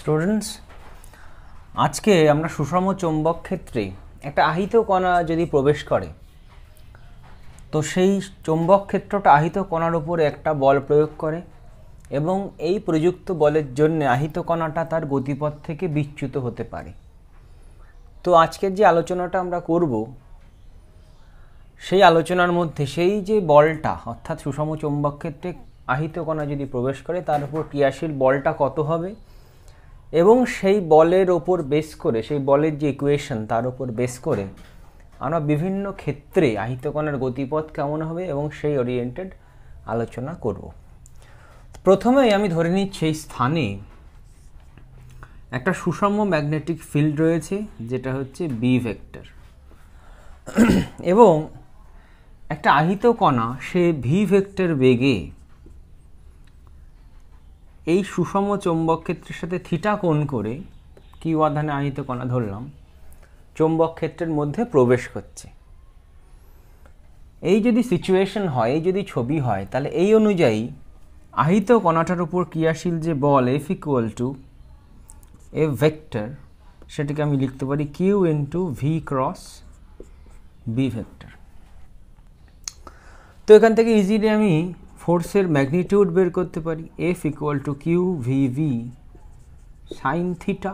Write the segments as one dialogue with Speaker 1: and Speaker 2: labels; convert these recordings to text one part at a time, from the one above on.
Speaker 1: Students, আজকে আমরা সুষম চৌম্বক ক্ষেত্রে একটা আহিত কণা যদি প্রবেশ করে তো সেই চৌম্বক ক্ষেত্রটা আহিত কণার উপরে একটা বল প্রয়োগ করে এবং এই প্রযুক্ত বলের জন্য আহিত কণাটা তার গতিপথ থেকে বিচ্যুত হতে পারে। তো আজকের যে আলোচনাটা আমরা করব সেই আলোচনার মধ্যে সেই যে বলটা অর্থাৎ সুষম চৌম্বক ক্ষেত্রে আহিত কণা যদি প্রবেশ করে তার উপর ক্রিয়াশীল বলটা কত হবে এবং সেই বলের ওপর বেস করে সেই বলের যে ইকুয়েশন তার উপর বেস করে আমরা বিভিন্ন ক্ষেত্রে আহিত কণার গতিপথ কেমন হবে এবং সেই ওরিয়েন্টেড আলোচনা করব। প্রথমেই আমি ধরে নিচ্ছি এই স্থানে একটা সুষম ম্যাগনেটিক ফিল্ড রয়েছে যেটা হচ্ছে বি ভেক্টর এবং একটা আহিত কণা সে ভি ভেক্টর বেগে এই সুষম চৌম্বক ক্ষেত্রের সাথে থিটা কোণ করে কিউ আধানে আহিত কণা ধরলাম চৌম্বক ক্ষেত্রের মধ্যে প্রবেশ করছে। এই যদি সিচুয়েশন হয়, এই যদি ছবি হয়, তাহলে এই অনুযায়ী আহিত কণাটার উপর ক্রিয়াশীল যে বল F equal to A vector, সেটাকে আমি লিখতে পারি Q into V cross B vector. তো এখান থেকে ইজিলি আমি ফোর্সের ম্যাগনিটিউড বের করতে পারি F equal to Q V V sine theta.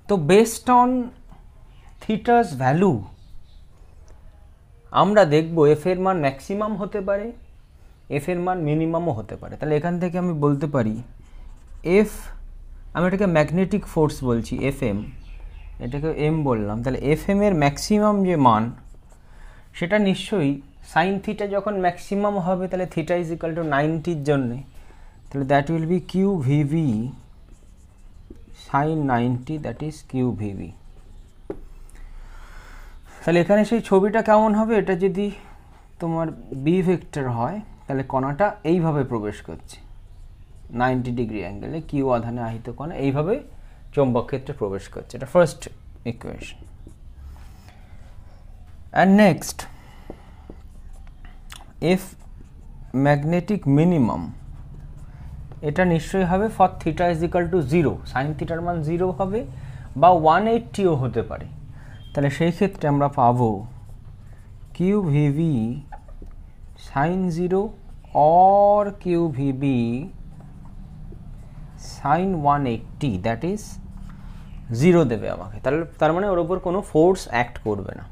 Speaker 1: তো বেসড অন থিটাস ভ্যালু আমরা দেখব এফ এর মান ম্যাক্সিমাম হতে পারে, এফ এর মান মিনিমামও হতে পারে। তাহলে এখান থেকে আমি বলতে পারি এফ, আমি এটাকে ম্যাগনেটিক ফোর্স বলছি এফ এম, এটাকে এম বললাম, তাহলে এফ এম এর ম্যাক্সিমাম যে মান সেটা নিশ্চয়ই সাইন থিটা যখন ম্যাক্সিমাম হবে তাহলে থিটা ইজ ইকাল টু 90-র জন্যে, তাহলে that will be Q V V sine 90, that is Q V V. তাহলে এখানে সেই ছবিটা কেমন হবে, এটা যদি তোমার বি ভেক্টর হয় তাহলে কণাটা এইভাবে প্রবেশ করছে 90 ডিগ্রি অ্যাঙ্গেলে, কিউ আধানে আহিত কণা এইভাবে চৌম্বক ক্ষেত্রে প্রবেশ করছে। এটা first equation. And next, F magnetic minimum এটা নিশ্চয়ই হবে for theta is equal to 0, sine থিটার মান 0 হবে বা 180ও হতে পারে। তাহলে সেই ক্ষেত্রে আমরা পাবো Q V V sine 0 or Q V V sine 180, that is 0 দেবে আমাকে। তাহলে তার মানে ওর ওপর কোনো ফোর্স অ্যাক্ট করবে না।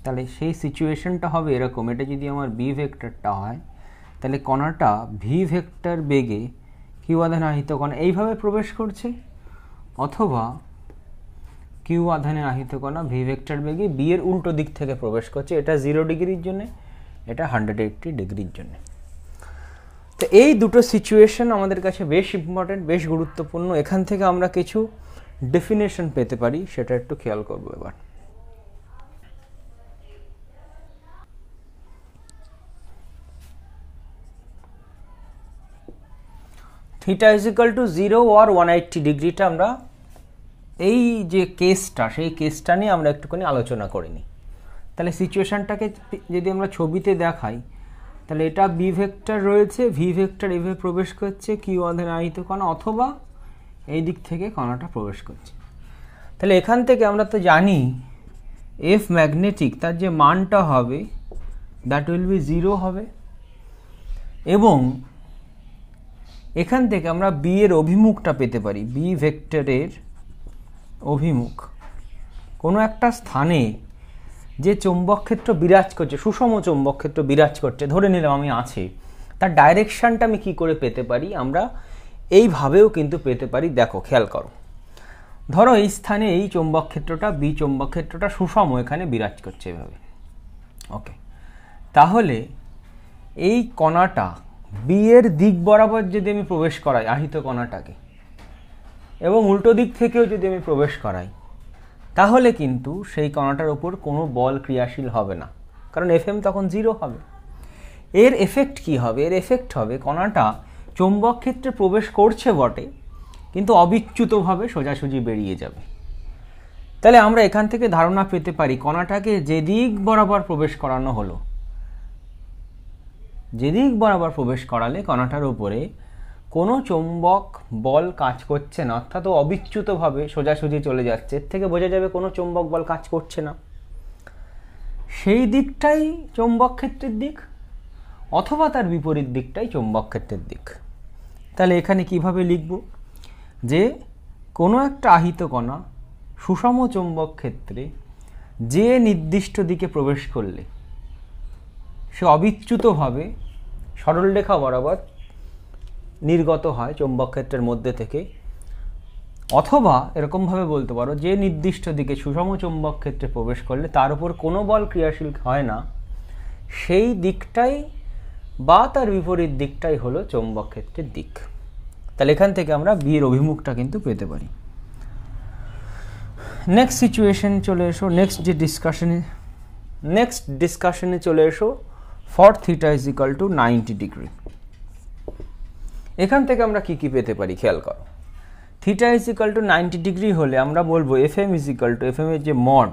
Speaker 1: তাহলে সেই সিচুয়েশনটা হবে এরকম, এটা যদি আমার বি ভেক্টরটা হয় তাহলে কণাটা ভি ভেক্টর বেগে কিউ আধানে আহিত কণা এইভাবে প্রবেশ করছে, অথবা কিউ আধানে আহিত কণা ভি ভেক্টর বেগে বি এর উল্টো দিক থেকে প্রবেশ করছে। এটা 0 ডিগ্রির জন্য, এটা 180 ডিগ্রির জন্য। তো এই দুটো সিচুয়েশন আমাদের কাছে বেশ ইম্পর্টেন্ট, বেশ গুরুত্বপূর্ণ। এখান থেকে আমরা কিছু ডেফিনেশন পেতে পারি, সেটা একটু খেয়াল করবো এবার। থিটা ইজ ইকাল টু 0 আর 180 ডিগ্রিটা আমরা এই যে কেসটা, সেই কেসটা নিয়ে আমরা একটুখানি আলোচনা করিনি। তাহলে সিচুয়েশনটাকে যদি আমরা ছবিতে দেখাই তাহলে এটা বি ভেক্টর রয়েছে, ভি ভেক্টর এভাবে প্রবেশ করছে কিউ আধানে আহিত কণা, অথবা এই দিক থেকে কণাটা প্রবেশ করছে। তাহলে এখান থেকে আমরা তো জানি এফ ম্যাগনেটিক তার যে মানটা হবে দ্যাট উইল বি 0 হবে, এবং এখান থেকে আমরা বি এর অভিমুখটা পেতে পারি, বি ভেক্টরের অভিমুখ কোনো একটা স্থানে যে চৌম্বক ক্ষেত্র বিরাজ করছে, সুষম চৌম্বক ক্ষেত্র বিরাজ করছে, ধরে নিলাম আমি আছে, তার ডাইরেকশনটা আমি কি করে পেতে পারি, আমরা এইভাবেও কিন্তু পেতে পারি। দেখো, খেয়াল করো, ধরো এই স্থানে এই চৌম্বক ক্ষেত্রটা বি চৌম্বক ক্ষেত্রটা সুষম এখানে বিরাজ করছে এভাবে, ওকে। তাহলে এই কণাটা বি এর দিক বরাবর যদি আমি প্রবেশ করাই আহিত কণাটাকে, এবং উল্টো দিক থেকেও যদি আমি প্রবেশ করাই, তাহলে কিন্তু সেই কণাটার ওপর কোনো বল ক্রিয়াশীল হবে না, কারণ এফ এম তখন 0 হবে। এর এফেক্ট কি হবে? এর এফেক্ট হবে কণাটা চৌম্বক ক্ষেত্রে প্রবেশ করছে বটে, কিন্তু অবিচ্যুতভাবে সোজাসুজি বেরিয়ে যাবে। তাহলে আমরা এখান থেকে ধারণা পেতে পারি কণাটাকে যে দিক বরাবর প্রবেশ করানো হলো, যেদিক বরাবর প্রবেশ করালে কণাটার উপরে কোনো চৌম্বক বল কাজ করছে না, অর্থাৎ ও অবিচ্যুতভাবে সোজাসুজি চলে যাচ্ছে, এর থেকে বোঝা যাবে কোনো চৌম্বক বল কাজ করছে না, সেই দিকটাই চৌম্বক ক্ষেত্রের দিক, অথবা তার বিপরীত দিকটাই চৌম্বক ক্ষেত্রের দিক। তাহলে এখানে কিভাবে লিখব, যে কোনো একটা আহিত কণা সুষম চৌম্বক ক্ষেত্রে যে নির্দিষ্ট দিকে প্রবেশ করলে সে অবিচ্যুতভাবে সরলরেখা বরাবর নির্গত হয় চৌম্বক ক্ষেত্রের মধ্যে থেকে, অথবা এরকমভাবে বলতে পারো যে নির্দিষ্ট দিকে সুষম চৌম্বক ক্ষেত্রে প্রবেশ করলে তার উপর কোনো বল ক্রিয়াশীল হয় না, সেই দিকটাই বা তার বিপরীত দিকটাই হলো চৌম্বক ক্ষেত্রের দিক। তাহলে এখান থেকে আমরা বি এর অভিমুখটা কিন্তু পেতে পারি। নেক্সট সিচুয়েশন চলে এসো, নেক্সট ডিসকাশনে চলে এসো for theta is equal to 90 degree. এখান থেকে আমরা কি কি পেতে পারি খেয়াল করো। Theta is equal to 90 degree হলে আমরা বলবো F M is equal to, F M এর যে মড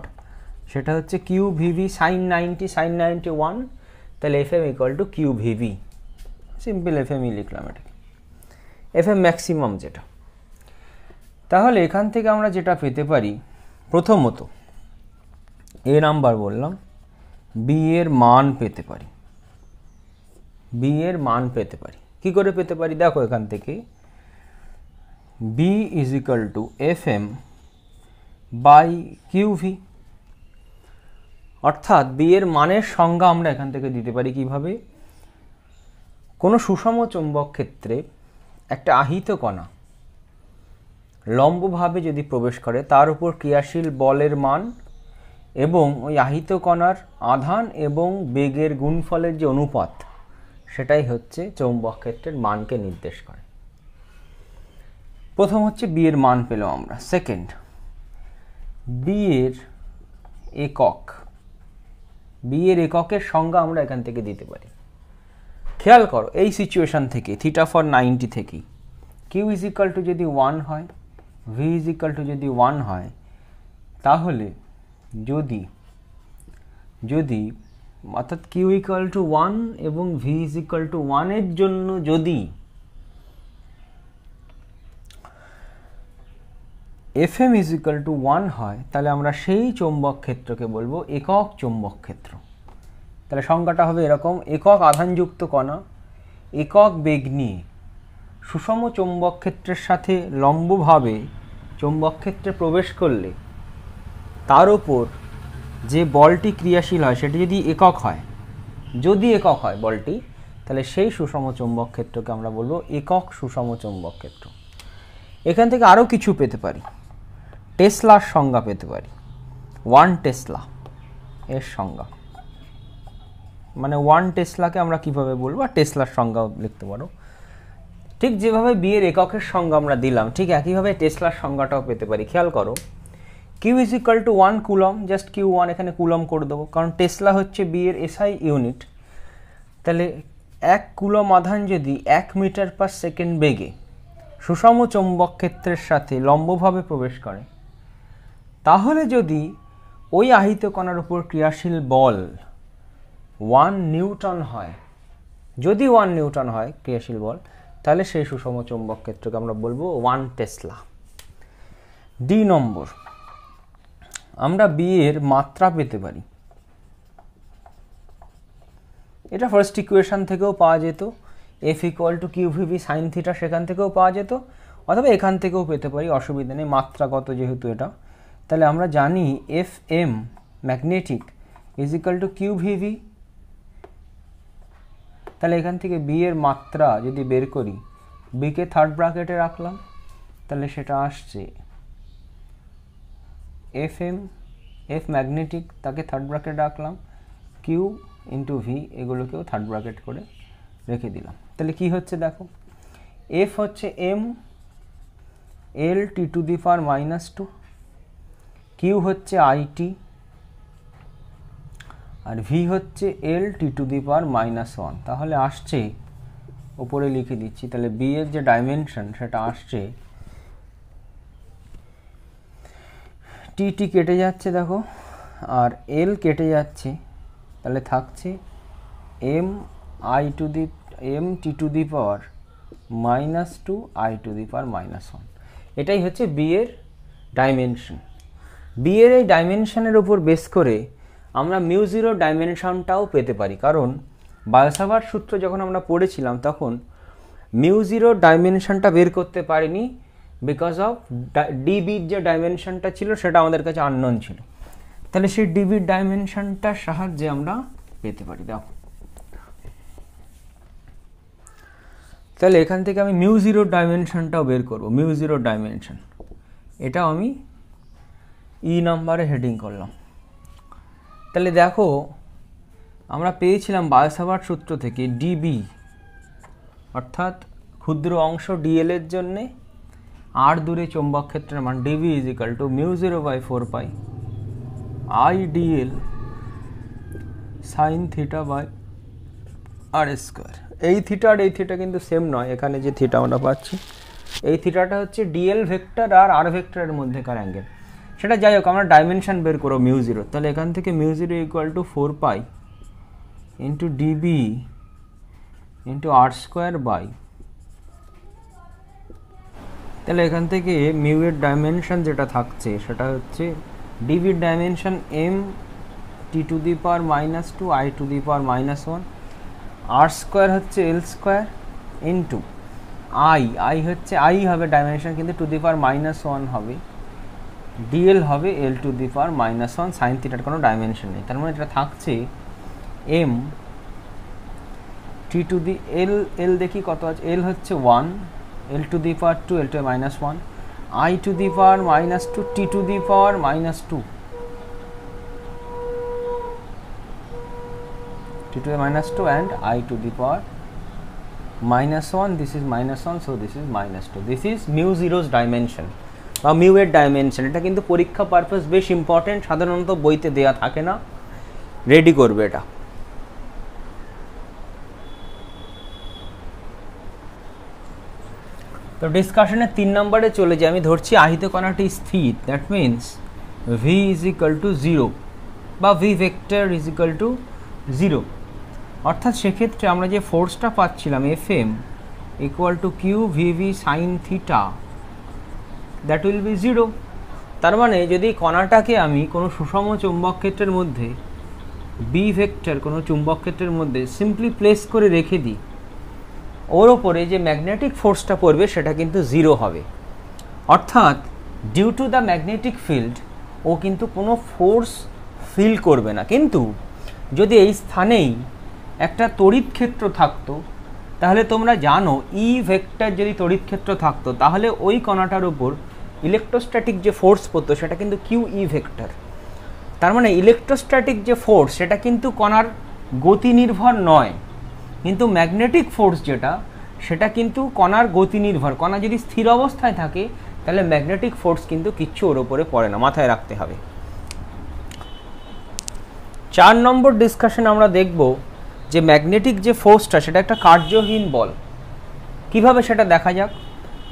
Speaker 1: সেটা হচ্ছে কিউ ভিভি সাইন 90 সাইন 91, তাহলে F M equal to Q V V, simple F এমই লিখলাম এটাকে, এফ এম ম্যাক্সিমাম যেটা। তাহলে এখান থেকে আমরা যেটা পেতে পারি, প্রথমত এ নাম্বার বললাম, বি এর মান পেতে পারি, বি এর মান পেতে পারি। কি করে পেতে পারি দেখো, এখান থেকে B is equal to F M by Q V, অর্থাৎ বি এর মানের সংজ্ঞা আমরা এখান থেকে দিতে পারি কিভাবে, কোনো সুষম চৌম্বক ক্ষেত্রে একটা আহিত কণা লম্বভাবে যদি প্রবেশ করে তার উপর ক্রিয়াশীল বলের মান এবং ওই আহিত কণার আধান এবং বেগের গুণফলের যে অনুপাত সেটাই হচ্ছে চৌম্বক ক্ষেত্রের মানকে নির্দেশ করে। প্রথম হচ্ছে বি এর মান পেলাম আমরা। সেকেন্ড, বি এর একক, বি এর এককের সংজ্ঞা আমরা এখান থেকে দিতে পারি। খেয়াল করো এই সিচুয়েশন থেকে থিটা ফর 90 থেকে কিউ ইজ ইকুয়াল টু যদি 1 হয়, ভি ইজ ইকুয়াল টু যদি 1 হয়, তাহলে যদি অর্থাৎ কিউ ইকুয়াল টু 1 এবং ভি ইজ ইকুয়াল টু 1 এর জন্য যদি F M is equal to 1 হয়, তাহলে আমরা সেই চৌম্বক ক্ষেত্রকে বলবো একক চৌম্বক ক্ষেত্র। তাহলে সংজ্ঞাটা হবে এরকম, একক আধানযুক্ত কণা একক বেগ নিয়ে সুষম চৌম্বক ক্ষেত্রের সাথে লম্বভাবে চৌম্বক ক্ষেত্রে প্রবেশ করলে তার ওপর যে বলটি ক্রিয়াশীল হয় সেটি যদি একক হয়, বলটি, তাহলে সেই সুষম চৌম্বক ক্ষেত্রকে আমরা বলবো একক সুষম চৌম্বক ক্ষেত্র। এখান থেকে আরও কিছু পেতে পারি, টেসলার সংজ্ঞা পেতে পারি, 1 টেসলা এর সংজ্ঞা, মানে 1 টেসলাকে আমরা কিভাবে বলবো, টেসলার সংজ্ঞাও লিখতে পারো। ঠিক যেভাবে বি এর এককের সংজ্ঞা আমরা দিলাম, ঠিক একইভাবে টেসলার সংজ্ঞাটাও পেতে পারি। খেয়াল করো, Q is equal to 1 coulomb, just Q 1 এখানে কুলম করে দেবো, কারণ টেসলা হচ্ছে বি এর এসআই ইউনিট। তাহলে 1 কুলম আধান যদি 1 মিটার পার সেকেন্ড বেগে সুষম চৌম্বক ক্ষেত্রের সাথে লম্বভাবে প্রবেশ করে, তাহলে যদি ওই আহিত কণার উপর ক্রিয়াশীল বল 1 নিউটন হয়, যদি 1 নিউটন হয় ক্রিয়াশীল বল, তাহলে সেই সুষম চৌম্বক ক্ষেত্রকে আমরা বলবো 1 টেসলা। ডি নম্বর, আমরা বি এর মাত্রা পেতে পারি। এটা ফার্স্ট ইকুয়েশন থেকেও পাওয়া যেত, F equal to Q V V sine theta, সেখান থেকেও পাওয়া যেত, অথবা এখান থেকেও পেতে পারি, অসুবিধা নেই, মাত্রাগত যেহেতু এটা। তাহলে আমরা জানি F M magnetic is equal to Q V V. তাহলে এখান থেকে বি এর মাত্রা যদি বের করি, বিকে থার্ড ব্র্যাকেটে রাখলাম, তাহলে সেটা আসছে এফ এম, এফ ম্যাগনেটিক তাকে থার্ড ব্র্যাকেট রাখলাম, কিউ ইন্টু ভি এগুলোকেও থার্ড ব্র্যাকেট করে রেখে দিলাম। তাহলে কি হচ্ছে দেখো, এফ হচ্ছে M L T to the power -2, Q হচ্ছে আইটি, আর ভি হচ্ছে এল টি টু দি পাওয়ার -1। তাহলে আসছে, উপরে লিখে দিচ্ছি, তাহলে বি এর যে ডাইমেনশন সেটা আসছে, টি টি কেটে যাচ্ছে দেখো, আর এল কেটে যাচ্ছে, তাহলে থাকছে M T to the power -2 i⁻⁻1। এটাই হচ্ছে বি এর ডাইমেনশন। বি এর এই ডাইমেনশনের উপর বেস করে আমরা μ0 ডাইমেনশনটাও পেতে পারি, কারণ বায়োসাভার্ট সূত্র যখন আমরা পড়েছিলাম তখন μ0 ডাইমেনশনটা বের করতে পারিনি, বিকজ অফ ডিবির যে ডাইমেনশনটা ছিল সেটা আমাদের কাছে আননোন ছিল। তাহলে সেই ডিবির ডাইমেনশনটার সাহায্যে আমরা পেতে পারি। দেখো তাহলে এখান থেকে আমি μ0 ডাইমেনশনটাও বের করব। μ0 ডাইমেনশন এটাও আমি ই নাম্বারে হেডিং করলাম। তাহলে দেখো আমরা পেয়েছিলাম বায়োসাভার্ট সূত্র থেকে ডিবি অর্থাৎ ক্ষুদ্র অংশ ডিএল এর জন্যে আর দূরে চৌম্বক ক্ষেত্রের মান dB is equal to μ0/4 pi I dl sine theta by R square. এই থিটা আর এই থিটা কিন্তু সেম নয়, এখানে যে থিটা আমরা পাচ্ছি এই থিটাটা হচ্ছে ডিএল ভেক্টর আর আর ভেক্টরের মধ্যেকার অ্যাঙ্গেল। সেটা যাই হোক, আমরা ডাইমেনশন বের করো μ0। তাহলে এখান থেকে μ0 equal to 4 pi into dB into R square by, তাহলে এখান থেকে মিউ এর ডাইমেনশন যেটা থাকছে সেটা হচ্ছে ডিবির ডাইমেনশন এম t⁻⁻2 i⁻⁻1, আর স্কোয়ার হচ্ছে এল স্কোয়ার ইন্টু আই হচ্ছে আই হবে ডাইমেনশন কিন্তু টু⁻⁻1 হবে, ডিএল হবে l⁻⁻1 সাইন থিটার কোনো ডাইমেনশন নেই। তার মানে এটা থাকছে এম টি টু দি এল দেখি কত আছে, এল হচ্ছে 1, l⁻2 l⁻1 i⁻⁻2 t⁻⁻2 t⁻2 and i⁻⁻1, this is -1 so this is -2, this is μ0's dimension বা মিউ এর ডাইমেনশন। এটা কিন্তু পরীক্ষা পারপাস বেশ ইম্পর্টেন্ট, সাধারণত বইতে দেয়া থাকে না, রেডি করবে এটা। তো ডিসকাশনের 3 নম্বরে চলে যাই। আমি ধরছি আহিত কণাটি স্থির, that means v is equal to 0 বা v vector is equal to 0, অর্থাৎ সেক্ষেত্রে আমরা যে ফোর্সটা পাচ্ছিলাম Fm equal to Q V V sine theta, that will be 0। তার মানে যদি কণাটাকে আমি কোনো সুষম চৌম্বক ক্ষেত্রের মধ্যে বি ভেক্টর কোনো চুম্বক ক্ষেত্রের মধ্যে সিম্পলি প্লেস করে রেখে দিই, ওর ওপরে যে ম্যাগনেটিক ফোর্সটা পড়বে সেটা কিন্তু 0 হবে। অর্থাৎ due to the magnetic field ও কিন্তু কোনো ফোর্স ফিল করবে না। কিন্তু যদি এই স্থানেই একটা তড়িৎ ক্ষেত্র থাকতো, তাহলে তোমরা জানো ই ভেক্টর যদি তড়িৎ ক্ষেত্র থাকতো তাহলে ওই কণাটার উপর ইলেকট্রোস্ট্যাটিক যে ফোর্স পড়তো সেটা কিন্তু কিউ ই ভেক্টর। তার মানে ইলেকট্রোস্ট্যাটিক যে ফোর্স সেটা কিন্তু কণার গতি নির্ভর নয়, কিন্তু ম্যাগনেটিক ফোর্স যেটা সেটা কিন্তু কণার গতি নির্ভর। কণা যদি স্থির অবস্থায় থাকে তাহলে ম্যাগনেটিক ফোর্স কিন্তু কিচ্ছু ওর উপরে পড়ে না, মাথায় রাখতে হবে। 4 নম্বর ডিসকাশন আমরা দেখব যে ম্যাগনেটিক যে ফোর্সটা সেটা একটা কার্যহীন বল। কিভাবে সেটা দেখা যাক।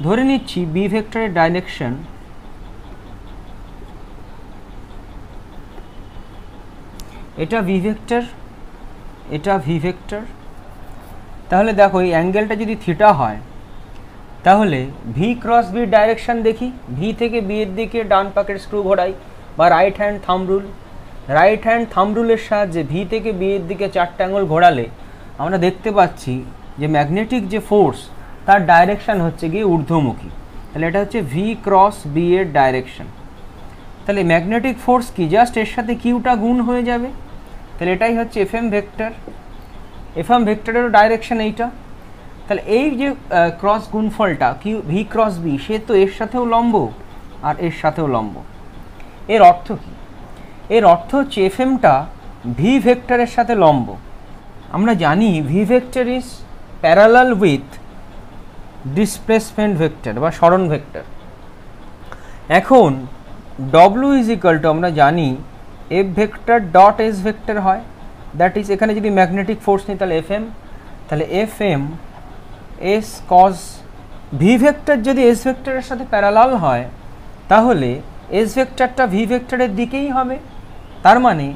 Speaker 1: ধরে নিচ্ছি বি ভেক্টরের ডাইরেকশন এটা ভি ভেক্টর, এটা ভি ভেক্টর। তাহলে দেখো এই অ্যাঙ্গেলটা যদি থিটা হয় তাহলে ভি ক্রস বির ডাইরেকশন দেখি, ভি থেকে বি এর দিকে ডান পাকের স্ক্রু ঘোরাই বা right hand thumb rule. Right hand thumb রুলের সাহায্যে ভি থেকে বি এর দিকে 4টে আঙুল ঘোরালে আমরা দেখতে পাচ্ছি যে ম্যাগনেটিক যে ফোর্স তার ডাইরেকশন হচ্ছে গিয়ে ঊর্ধ্বমুখী। তাহলে এটা হচ্ছে ভি ক্রস বি এর ডাইরেকশন। তাহলে ম্যাগনেটিক ফোর্স কি, জাস্ট এর সাথে কিউটা গুণ হয়ে যাবে। তাহলে এটাই হচ্ছে F M vector. F M ভেক্টরেরও ডাইরেকশন এইটা। তাহলে এই যে ক্রস গুণফলটা কিউ ভি ক্রস বি, সে তো এর সাথেও লম্ব আর এর সাথেও লম্ব। এর অর্থ কি? এর অর্থ হচ্ছে এফ এমটা ভি ভেক্টরের সাথে লম্ব। আমরা জানি V vector is parallel with displacement vector বা সরণ ভেক্টর। এখন ডব্লিউ ইজ ইকুয়াল টু আমরা জানি F vector dot S vector হয়, দ্যাট ইজ এখানে যদি ম্যাগনেটিক ফোর্স নিই তাহলে এফ এম, তাহলে F M S cos V vector যদি এস ভেক্টরের সাথে প্যারালাল হয় তাহলে এস ভেক্টরটা ভি ভেক্টরের দিকেই হবে। তার মানে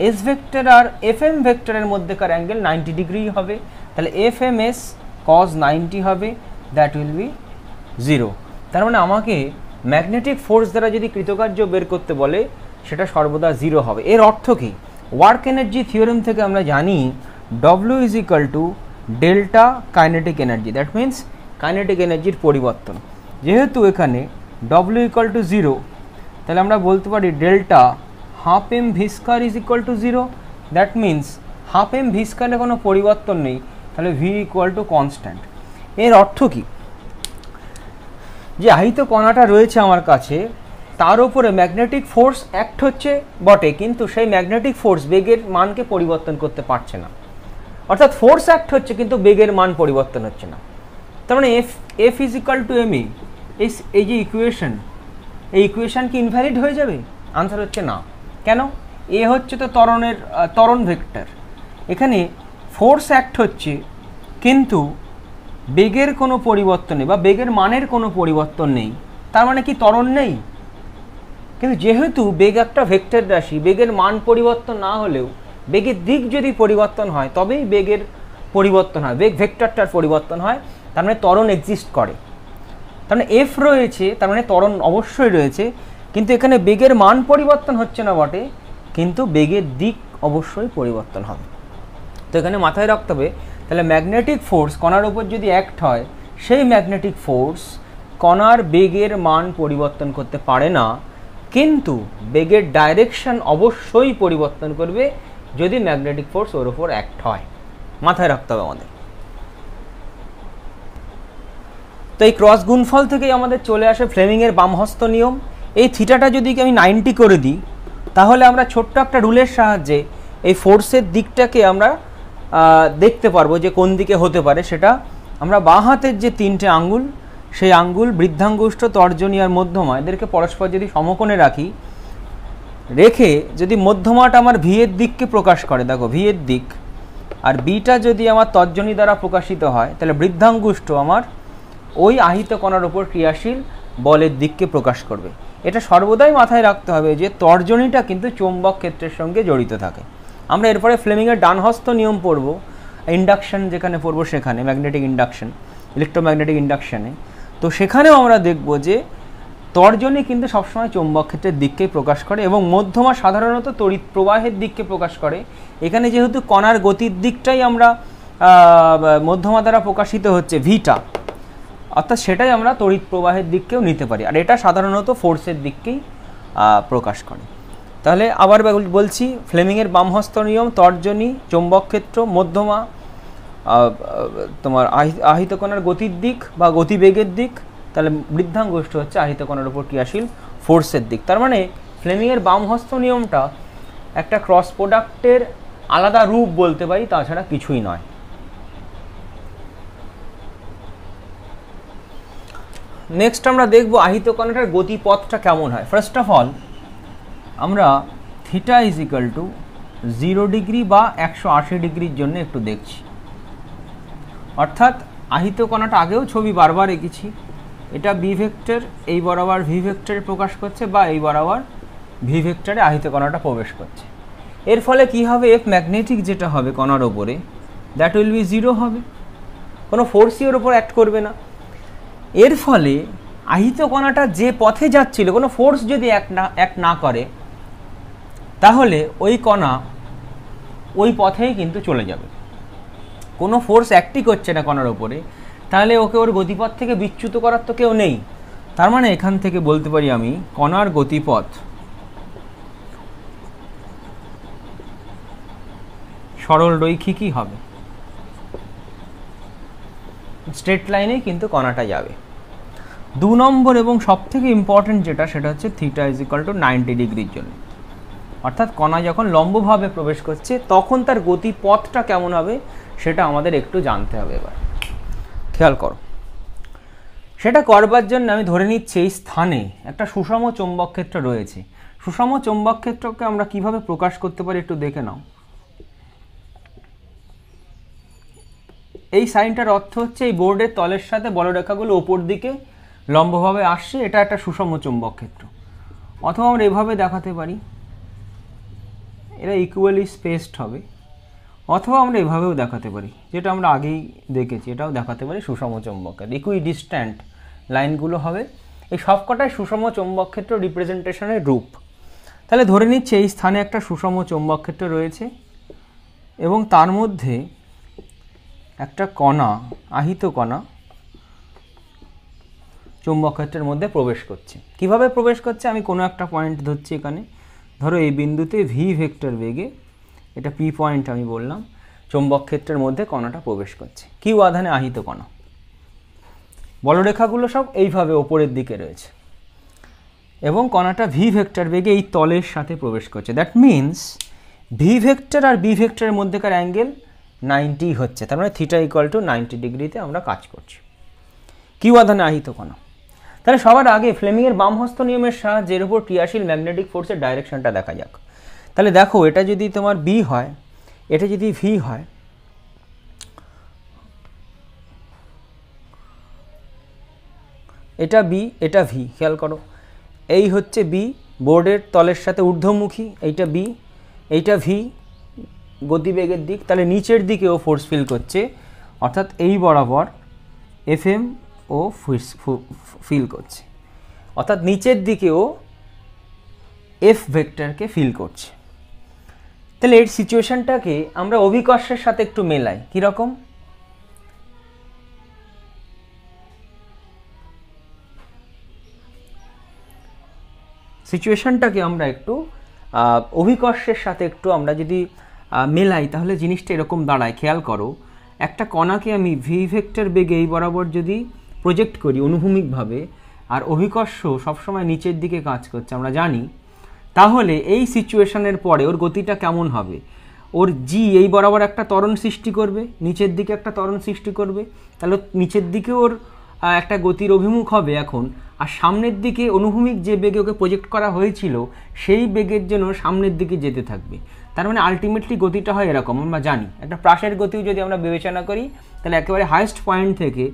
Speaker 1: এস ভেক্টর আর এফ এম ভেক্টরের মধ্যেকার অ্যাঙ্গেল 90 ডিগ্রি হবে। তাহলে এফ এম এস কজ 90 হবে, দ্যাট উইল বি 0। তার মানে আমাকে ম্যাগনেটিক ফোর্স দ্বারা যদি কৃতকার্য বের করতে বলে সেটা সর্বদা 0 হবে। এর অর্থ কি? ওয়ার্ক এনার্জি থিওরেম থেকে আমরা জানি W is equal to delta kinetic energy, that means kinetic এনার্জির পরিবর্তন। যেহেতু এখানে W ইকুয়াল টু 0, তাহলে আমরা বলতে পারি delta half M V square is equal to 0, that means half M V স্কয়ারে কোনো পরিবর্তন নেই, তাহলে ভি ইকুয়াল টু কনস্ট্যান্ট। এর অর্থ কি? যে আহিত কণাটা রয়েছে আমার কাছে, তার উপরে ম্যাগনেটিক ফোর্স অ্যাক্ট হচ্ছে বটে, কিন্তু সেই ম্যাগনেটিক ফোর্স বেগের মানকে পরিবর্তন করতে পারছে না। অর্থাৎ ফোর্স অ্যাক্ট হচ্ছে কিন্তু বেগের মান পরিবর্তন হচ্ছে না। তার মানে F is equal to M E, এই যে ইকুয়েশন, এই ইকুয়েশন কি ইনভ্যালিড হয়ে যাবে? আনসার হচ্ছে না। কেন? এ হচ্ছে তো ত্বরণ ভেক্টর, এখানে ফোর্স অ্যাক্ট হচ্ছে কিন্তু বেগের কোনো পরিবর্তন নেই বা বেগের মানের কোনো পরিবর্তন নেই। তার মানে কি ত্বরণ নেই? কিন্তু যেহেতু বেগ একটা ভেক্টর রাশি, বেগের মান পরিবর্তন না হলেও বেগের দিক যদি পরিবর্তন হয় তবেই বেগের পরিবর্তন হয়, বেগ ভেক্টরটার পরিবর্তন হয়। তার মানে ত্বরণ এক্সিস্ট করে। তার মানে এফ রয়েছে, তার মানে ত্বরণ অবশ্যই রয়েছে, কিন্তু এখানে বেগের মান পরিবর্তন হচ্ছে না বটে, কিন্তু বেগের দিক অবশ্যই পরিবর্তন হবে। তো এখানে মাথায় রাখতে হবে, তাহলে ম্যাগনেটিক ফোর্স কণার উপর যদি অ্যাক্ট হয়, সেই ম্যাগনেটিক ফোর্স কণার বেগের মান পরিবর্তন করতে পারে না, কিন্তু বেগের ডাইরেকশন অবশ্যই পরিবর্তন করবে যদি ম্যাগনেটিক ফোর্স ওর উপর অ্যাক্ট হয়। মাথায় রাখতে হবে আমাদের। তো এই ক্রস গুণফল থেকেই আমাদের চলে আসে ফ্লেমিংয়ের বামহস্ত নিয়ম। এই থিটাটা যদি আমি 90 করে দিই, তাহলে আমরা ছোট্ট একটা রুলের সাহায্যে এই ফোর্সের দিকটাকে আমরা দেখতে পারবো যে কোন দিকে হতে পারে। সেটা আমরা বাঁ হাতের যে 3টে আঙ্গুল, সেই আঙ্গুল বৃদ্ধাঙ্গুষ্ঠ, তর্জনী আর মধ্যমা, এদেরকে পরস্পর যদি সমকোণে রাখি, রেখে যদি মধ্যমাটা আমার ভি এর দিককে প্রকাশ করে, দেখো ভি এর দিক, আর বিটা যদি আমার তর্জনী দ্বারা প্রকাশিত হয়, তাহলে বৃদ্ধাঙ্গুষ্ঠ আমার ওই আহিত কণার উপর ক্রিয়াশীল বলের দিককে প্রকাশ করবে। এটা সর্বদাই মাথায় রাখতে হবে যে তর্জনীটা কিন্তু চৌম্বক ক্ষেত্রের সঙ্গে জড়িত থাকে। আমরা এরপরে ফ্লেমিংয়ের ডানহস্ত নিয়ম পড়ব, ইন্ডাকশন যেখানে পড়ব সেখানে, ম্যাগনেটিক ইন্ডাকশন, ইলেকট্রোম্যাগনেটিক ইন্ডাকশানে। তো সেখানেও আমরা দেখব যে তর্জনী কিন্তু সবসময় চৌম্বক ক্ষেত্রের দিককেই প্রকাশ করে এবং মধ্যমা সাধারণত তড়িৎ প্রবাহের দিককে প্রকাশ করে। এখানে যেহেতু কণার গতির দিকটাই আমরা মধ্যমা দ্বারা প্রকাশিত হচ্ছে ভিটা, অর্থাৎ সেটাই আমরা তড়িৎ প্রবাহের দিককেও নিতে পারি, আর এটা সাধারণত ফোর্সের দিককেই প্রকাশ করে। তাহলে আবার বলছি, ফ্লেমিংয়ের বামহস্ত নিয়ম, তর্জনী চৌম্বক ক্ষেত্র, মধ্যমা তোমার আহিত কণার গতির দিক বা গতিবেগের দিক, তাহলে বৃদ্ধাঙ্গুষ্ঠ হচ্ছে আহিত কণার উপর ক্রিয়াশীল ফোর্সের দিক। তার মানে ফ্লেমিংয়ের বামহস্ত নিয়মটা একটা ক্রস প্রোডাক্টের আলাদা রূপ বলতে পারি, তাছাড়া কিছুই নয়। নেক্সট আমরা দেখব আহিত কণাটার গতিপথটা কেমন হয়। ফার্স্ট অফ অল আমরা theta is equal to 0 degree বা 180 ডিগ্রির জন্য একটু দেখছি। অর্থাৎ আহিত কণাটা আগেও ছবি বারবার এঁকেছি, এটা বি ভেক্টর এই বরাবর ভি ভেক্টরে প্রকাশ করছে বা এই বরাবর ভি ভেক্টরে আহিত কণাটা প্রবেশ করছে। এর ফলে কি হবে, এফ ম্যাগনেটিক যেটা হবে কণার ওপরে, দ্যাট উইল বি 0 হবে, কোনো ফোর্সই ওর ওপর অ্যাক্ট করবে না। এর ফলে আহিত কণাটা যে পথে যাচ্ছিল, কোনো ফোর্স যদি অ্যাক্ট না করে, তাহলে ওই কণা ওই পথেই কিন্তু চলে যাবে। কোনো ফোর্স অ্যাক্টই করছে না কণার ওপরে, তাহলে ওকে ওর গতিপথ থেকে বিচ্যুত করার তো কেউ নেই। তার মানে এখান থেকে বলতে পারি আমি কণার গতিপথ সরল রৈখিকই হবে, স্ট্রেট লাইনেই কিন্তু কণাটা যাবে। 2 নম্বর এবং সবথেকে ইম্পর্টেন্ট যেটা, সেটা হচ্ছে থিটা ইজ ইকুয়াল টু 90 ডিগ্রির জন্য। অর্থাৎ কণা যখন লম্বভাবে প্রবেশ করছে তখন তার গতিপথটা কেমন হবে সেটা আমাদের একটু জানতে হবে। এবার খেয়াল করো, সেটা করবার জন্য আমি ধরে নিচ্ছি এই স্থানে একটা সুষম চৌম্বক ক্ষেত্র রয়েছে। সুষম চৌম্বক ক্ষেত্রকে আমরা কিভাবে প্রকাশ করতে পারি একটু দেখে নাও। এই সাইনটার অর্থ হচ্ছে এই বোর্ডের তলের সাথে বলরেখাগুলো ওপর দিকে লম্বভাবে আসছে, এটা একটা সুষম চৌম্বক ক্ষেত্র। অথবা আমরা এভাবে দেখাতে পারি, এরা ইকুয়ালি স্পেসড হবে, অথবা আমরা এভাবেও দেখাতে পারি, যেটা আমরা আগেই দেখেছি, এটাও দেখাতে পারি সুষম চৌম্বকের ইকুইডিস্ট্যান্ট লাইনগুলো হবে। এই সবকটাই সুষম চৌম্বক ক্ষেত্র রিপ্রেজেন্টেশনের রূপ। তাহলে ধরে নিচ্ছে এই স্থানে একটা সুষম চৌম্বক ক্ষেত্র রয়েছে এবং তার মধ্যে একটা কণা, আহিত কণা চৌম্বক ক্ষেত্রের মধ্যে প্রবেশ করছে। কিভাবে প্রবেশ করছে, আমি কোনো একটা পয়েন্ট ধরছি এখানে, ধরো এই বিন্দুতে ভি ভেক্টর বেগে, এটা পি পয়েন্ট আমি বললাম, চৌম্বক ক্ষেত্রের মধ্যে কণাটা প্রবেশ করছে, কিউ আধানে আহিত কণা। বলরেখাগুলো সব এইভাবে ওপরের দিকে রয়েছে এবং কণাটা ভি ভেক্টর বেগে এই তলের সাথে প্রবেশ করছে। দ্যাট মিনস ভি ভেক্টর আর বি ভেক্টরের মধ্যেকার অ্যাঙ্গেল 90 হচ্ছে, তার মানে থিটা ইকুয়াল টু 90 ডিগ্রিতে আমরা কাজ করছি, কিউ আধানে আহিত কণা। তাহলে সবার আগে ফ্লেমিংয়ের বামহস্ত নিয়মের সাহায্যে এর উপর ক্রিয়াশীল ম্যাগনেটিক ফোর্সের ডাইরেকশনটা দেখা যাক। তাহলে দেখো, এটা যদি তোমার বি হয়, এটা যদি ভি হয়, এটা বি, এটা ভি, খেয়াল করো, এই হচ্ছে বি বোর্ডের তলের সাথে ঊর্ধ্বমুখী, এইটা বি, এইটা ভি গতিবেগের দিক। তাহলে নিচের দিকেও ফোর্স ফিল করছে, অর্থাৎ এই বরাবর এফ এম ও ফিল করছে, অর্থাৎ নিচের দিকেও এফ ভেক্টরকে ফিল করছে। তাহলে এর সিচুয়েশনটাকে আমরা অভিকর্ষের সাথে একটু মেলাই, কীরকম? সিচুয়েশনটাকে আমরা একটু অভিকর্ষের সাথে একটু আমরা যদি মেলাই, তাহলে জিনিসটা এরকম দাঁড়ায়। খেয়াল করো, একটা কণাকে আমি ভি ভেক্টর বেগে এই বরাবর যদি প্রজেক্ট করি অনুভূমিকভাবে, আর অভিকর্ষ সবসময় নিচের দিকে কাজ করছে আমরা জানি, তাহলে এই সিচুয়েশনের পরে ওর গতিটা কেমন হবে? ওর জি এই বরাবর একটা ত্বরণ সৃষ্টি করবে, নিচের দিকে একটা ত্বরণ সৃষ্টি করবে, তাহলে নিচের দিকে ওর একটা গতির অভিমুখ হবে এখন, আর সামনের দিকে অনুভূমিক যে বেগে ওকে প্রজেক্ট করা হয়েছিল সেই বেগের জন্য সামনের দিকে যেতে থাকবে। তার মানে আলটিমেটলি গতিটা হয় এরকম, আমরা জানি একটা প্রাসের গতিও যদি আমরা বিবেচনা করি, তাহলে একেবারে হাইয়েস্ট পয়েন্ট থেকে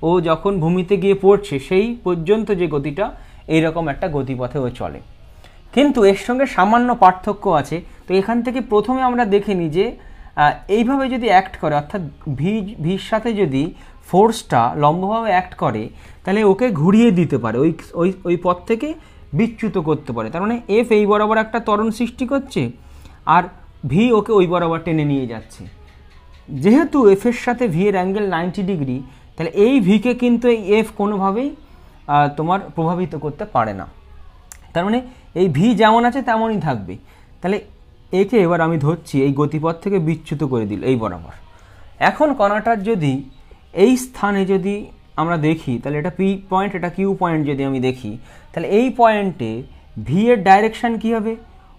Speaker 1: ও যখন ভূমিতে গিয়ে পড়ছে সেই পর্যন্ত যে গতিটা, এইরকম একটা গতিপথে ও চলে। কিন্তু এর সঙ্গে সামান্য পার্থক্য আছে। তো এখান থেকে প্রথমে আমরা দেখে নিই যে এইভাবে যদি অ্যাক্ট করে, অর্থাৎ ভির সাথে যদি ফোর্সটা লম্বভাবে অ্যাক্ট করে, তাহলে ওকে ঘুরিয়ে দিতে পারে, ওই পথ থেকে বিচ্যুত করতে পারে। তার মানে এফ এই বরাবর একটা ত্বরণ সৃষ্টি করছে আর ভি ওকে ওই বরাবর টেনে নিয়ে যাচ্ছে। যেহেতু এফের সাথে ভি এর অ্যাঙ্গেল 90 ডিগ্রি, তাহলে এই ভিকে কিন্তু এই এফ কোনোভাবেই তোমার প্রভাবিত করতে পারে না। তার মানে এই ভি যেমন আছে তেমনই থাকবে। তাহলে একে এবার আমি ধরছি এই গতিপথ থেকে বিচ্যুত করে দিল এই বরাবর। এখন কণাটার যদি এই স্থানে যদি আমরা দেখি, তাহলে এটা পি পয়েন্ট, এটা কিউ পয়েন্ট যদি আমি দেখি, তাহলে এই পয়েন্টে ভি এর ডাইরেকশান কী হবে?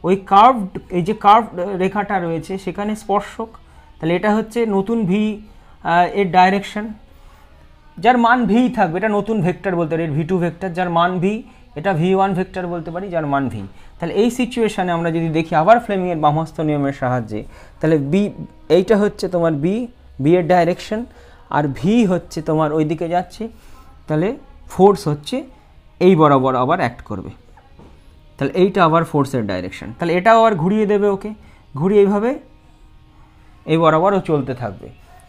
Speaker 1: ওই কার্ভড, এই যে কার্ভ রেখাটা রয়েছে সেখানে স্পর্শক, তাহলে এটা হচ্ছে নতুন ভি এর ডাইরেকশান, যার মান ভি থাকবে, এটা নতুন ভেক্টর বলতে পারি, ভি টু ভেক্টর যার মান ভি, এটা ভি1 ভেক্টর বলতে পারি যার মান ভি। তাহলে এই সিচুয়েশানে আমরা যদি দেখি আবার ফ্লেমিংয়ের বামহস্ত নিয়মের সাহায্যে, তাহলে এইটা হচ্ছে তোমার বি এর ডাইরেকশন, আর ভি হচ্ছে তোমার ওই দিকে যাচ্ছে, তাহলে ফোর্স হচ্ছে এই বরাবর আবার অ্যাক্ট করবে, তাহলে এইটা আবার ফোর্সের ডাইরেকশন। তাহলে এটাও আবার ঘুরিয়ে দেবে, ওকে ঘুরিয়ে এইভাবে এই বরাবর ও চলতে থাকবে।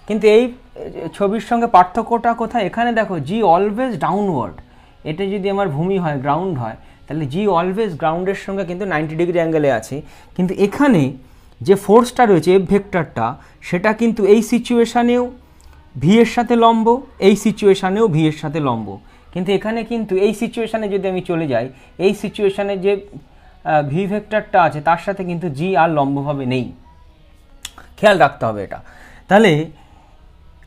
Speaker 1: কিন্তু এই ছবির সঙ্গে পার্থক্যটা কোথায়? এখানে দেখো জি অলওয়েজ ডাউনওয়ার্ড, এটা যদি আমার ভূমি হয়, গ্রাউন্ড হয়, তাহলে জি অলওয়েজ গ্রাউন্ডের সঙ্গে কিন্তু 90 ডিগ্রি অ্যাঙ্গেলে আছে। কিন্তু এখানে যে ফোর্সটা রয়েছে এফ ভেক্টরটা, সেটা কিন্তু এই সিচুয়েশানেও ভি এর সাথে লম্ব, এই সিচুয়েশানেও ভি এর সাথে লম্ব। কিন্তু এখানে কিন্তু এই সিচুয়েশানে যদি আমি চলে যাই, এই সিচুয়েশানে যে ভি ভেক্টরটা আছে তার সাথে কিন্তু জি আর লম্বভাবে নেই, খেয়াল রাখতে হবে এটা। তাহলে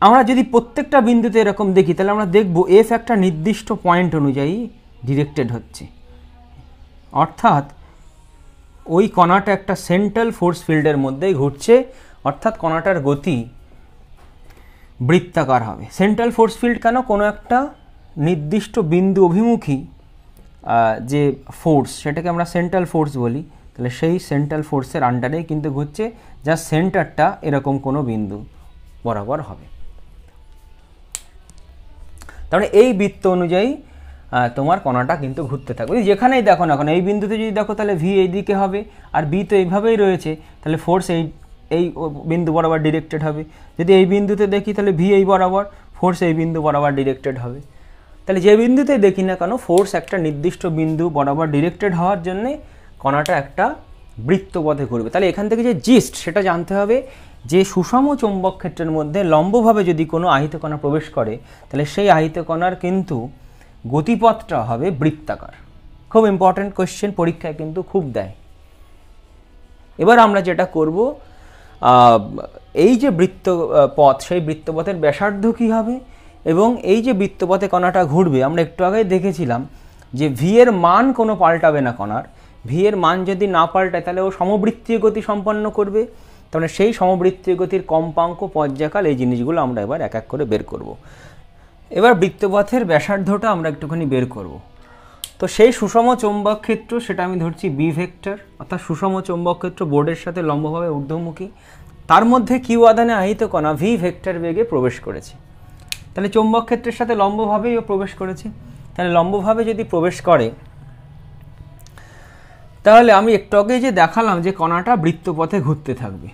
Speaker 1: আমরা যদি প্রত্যেকটা বিন্দুতে এরকম দেখি, তাহলে আমরা দেখব এফ একটা নির্দিষ্ট পয়েন্ট অনুযায়ী ডিরেক্টেড হচ্ছে, অর্থাৎ ওই কণাটা একটা সেন্ট্রাল ফোর্স ফিল্ডের মধ্যেই ঘুরছে, অর্থাৎ কণাটার গতি বৃত্তাকার হবে। সেন্ট্রাল ফোর্স ফিল্ড কেন? কোনো একটা নির্দিষ্ট বিন্দু অভিমুখী যে ফোর্স, সেটাকে আমরা সেন্ট্রাল ফোর্স বলি, তাহলে সেই সেন্ট্রাল ফোর্সের আন্ডারেই কিন্তু ঘুরছে, যার সেন্টারটা এরকম কোনো বিন্দু বরাবর হবে। তাহলে এই বৃত্ত অনুযায়ী তোমার কণাটা কিন্তু ঘুরতে থাকবে। যেখানেই দেখো না, এখন এই বিন্দুতে যদি দেখো তাহলে ভি এই দিকে হবে, আর বি তো এইভাবেই রয়েছে, তাহলে ফোর্স এই বিন্দু বরাবর ডিরেক্টেড হবে, যদি এই বিন্দুতে দেখি তাহলে ভি এই বরাবর, ফোর্স এই বিন্দু বরাবর ডিরেক্টেড হবে। তাহলে যে বিন্দুতে দেখি না কেন ফোর্স একটা নির্দিষ্ট বিন্দু বরাবর ডিরেক্টেড হওয়ার জন্যে কণাটা একটা বৃত্তপথে ঘুরবে। তাহলে এখান থেকে যে জিস্ট সেটা জানতে হবে যে সুষম চৌম্বক ক্ষেত্রের মধ্যে লম্বভাবে যদি কোনো আহিত কণা প্রবেশ করে তাহলে সেই আহিত কণার কিন্তু গতিপথটা হবে বৃত্তাকার। খুব ইম্পর্ট্যান্ট কোয়েশ্চেন, পরীক্ষায় কিন্তু খুব দেয়। এবার আমরা যেটা করব, এই যে বৃত্তপথ সেই বৃত্তপথের ব্যাসার্ধ কী হবে এবং এই যে বৃত্তপথে কণাটা ঘুরবে, আমরা একটু আগেই দেখেছিলাম যে ভি এর মান কোনো পাল্টাবে না কণার। ভি এর মান যদি না পাল্টায় তাহলে ও সমবৃত্তীয় গতি সম্পন্ন করবে। তাহলে সেই সমবৃত্তীয় গতির কম্পাঙ্ক, পর্যায়কাল, এই জিনিসগুলো আমরা এবার এক এক করে বের করব। এবার বৃত্তপথের ব্যাসার্ধটা আমরা একটুখানি বের করব। তো সেই সুষম চৌম্বক ক্ষেত্র সেটা আমি ধরছি বি ভেক্টর, অর্থাৎ সুষম চৌম্বক ক্ষেত্র বোর্ডের সাথে লম্বভাবে ঊর্ধ্বমুখী, তার মধ্যে কিউ আধানে আহিত কণা ভি ভেক্টর বেগে প্রবেশ করেছে। তাহলে চৌম্বক ক্ষেত্রের সাথে লম্বভাবেই ও প্রবেশ করেছে। তাহলে লম্বভাবে যদি প্রবেশ করে তাহলে আমি একটু আগে যে দেখালাম যে কণাটা বৃত্তপথে ঘুরতে থাকবে।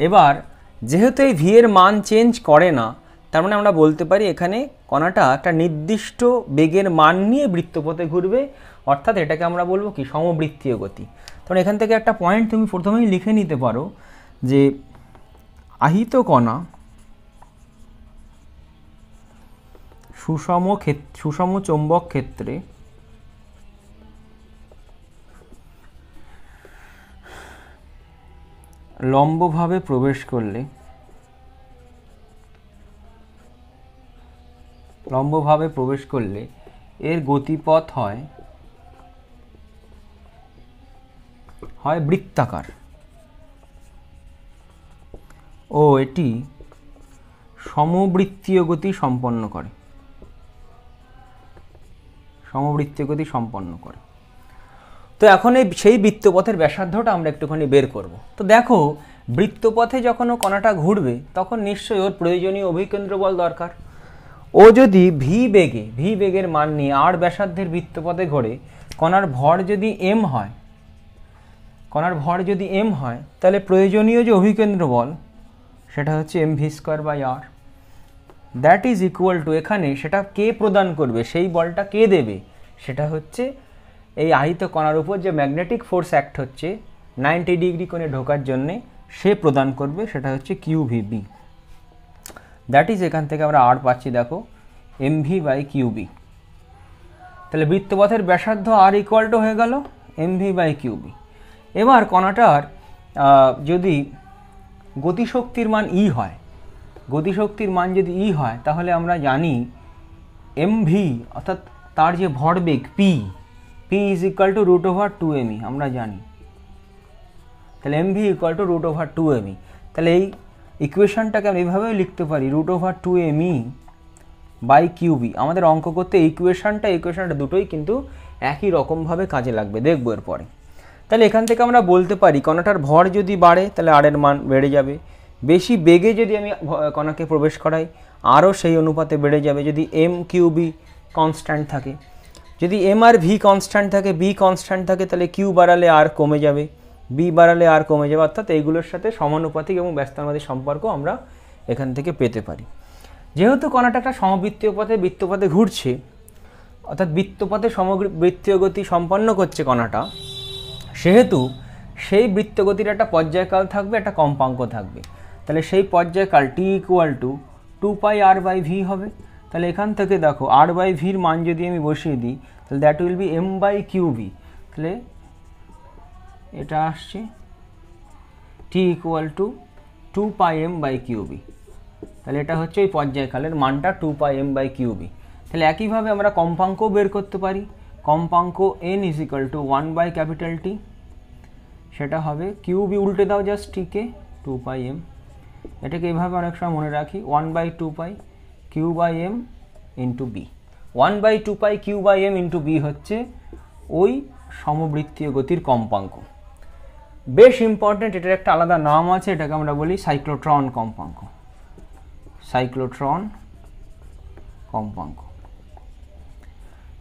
Speaker 1: এবার যেহেতু এই ভি এর মান চেঞ্জ করে না, তার মানে আমরা বলতে পারি এখানে কণাটা একটা নির্দিষ্ট বেগের মান নিয়ে বৃত্তপথে ঘুরবে, অর্থাৎ এটাকে আমরা বলবো কি সমবৃত্তীয় গতি। তখন এখান থেকে একটা পয়েন্ট তুমি প্রথমেই লিখে নিতে পারো যে আহিত কণা সুষম চৌম্বক ক্ষেত্রে লম্বভাবে প্রবেশ করলে এর গতিপথ হয় বৃত্তাকার ও এটি সমবৃত্তীয় গতি সম্পন্ন করে। তো এখন সেই বৃত্তপথের ব্যাসার্ধটা আমরা একটুখানি বের করব। তো দেখো, বৃত্তপথে যখন ও কণাটা ঘুরবে তখন নিশ্চয়ই ওর প্রয়োজনীয় অভিকেন্দ্র বল দরকার। ও যদি ভি বেগের মান নিয়ে আর ব্যাসার্ধের বৃত্তপথে ঘোরে, কণার ভর যদি এম হয় তাহলে প্রয়োজনীয় যে অভিকেন্দ্র বল সেটা হচ্ছে M V square by R. That is equal to, এখানে সেটা কে প্রদান করবে, সেই বলটা কে দেবে, সেটা হচ্ছে এই আহিত কণার উপর যে ম্যাগনেটিক ফোর্স অ্যাক্ট হচ্ছে 90 ডিগ্রি কোণে ঢোকার জন্যে সে প্রদান করবে, সেটা হচ্ছে Q V B. That is এখান থেকে আমরা আর পাচ্ছি, দেখো M V by Q B. তাহলে বৃত্তপথের ব্যাসার্ধ আর ইকুয়াল টু হয়ে গেল M V by Q B. এবার কণাটার যদি গতিশক্তির মান ই হয়, তাহলে আমরা জানি এম ভি অর্থাৎ তার যে ভরবেগ P is equal two √2mE আমরা জানি। তাহলে M V equal two √2mE। তাহলে এই ইকুয়েশনটাকে আমি এইভাবেও লিখতে পারি √2mE বাই কিউবি। আমাদের অঙ্ক করতে ইকুয়েশনটা দুটোই কিন্তু একই রকমভাবে কাজে লাগবে, দেখবো এরপরে। তাহলে এখান থেকে আমরা বলতে পারি কণাটার ভর যদি বাড়ে তাহলে আর এর মান বেড়ে যাবে, বেশি বেগে যদি আমি কণাকে প্রবেশ করাই আরও সেই অনুপাতে বেড়ে যাবে। যদি এম কিউ বি কনস্ট্যান্ট থাকে, যদি এম আর ভি কনস্ট্যান্ট থাকে, বি কনস্ট্যান্ট থাকে, তাহলে কিউ বাড়ালে আর কমে যাবে, বি বাড়ালে আর কমে যাবে, অর্থাৎ এইগুলোর সাথে সমানুপাতিক এবং ব্যস্তানুপাতিক সম্পর্ক আমরা এখান থেকে পেতে পারি। যেহেতু কণাটা একটা সমবৃত্তীয় বৃত্তপথে ঘুরছে, অর্থাৎ বৃত্তপথে সমবৃত্তীয় গতি সম্পন্ন করছে কণাটা, সেহেতু সেই বৃত্তগতির একটা পর্যায়কাল থাকবে, একটা কম্পাঙ্ক থাকবে। তাহলে সেই পর্যায়কাল টি ইকুয়াল টু 2πr/v হবে। তাহলে এখান থেকে দেখো r/vর মান যদি আমি বসিয়ে দিই তাহলে দ্যাট উইল বি m/qv। তাহলে এটা আসছে টি ইকুয়াল টু 2πm/qv। তাহলে এটা হচ্ছে ওই পর্যায়কালের মানটা 2πm/qv। তাহলে একইভাবে আমরা কম্পাঙ্কও বের করতে পারি। কম্পাঙ্ক n is equal two 1/T, সেটা হবে কিউবি, উল্টে দাও জাস্ট টিকে 2πm। এটাকে এইভাবে অনেক সময় মনে রাখি 1/2π q/m into B. 1/2π q/m into B হচ্ছে ওই সমবৃত্তীয় গতির কম্পাঙ্ক। বেশ ইম্পর্টেন্ট, এটার একটা আলাদা নাম আছে, এটাকে আমরা বলি সাইক্লোট্রন কম্পাঙ্ক।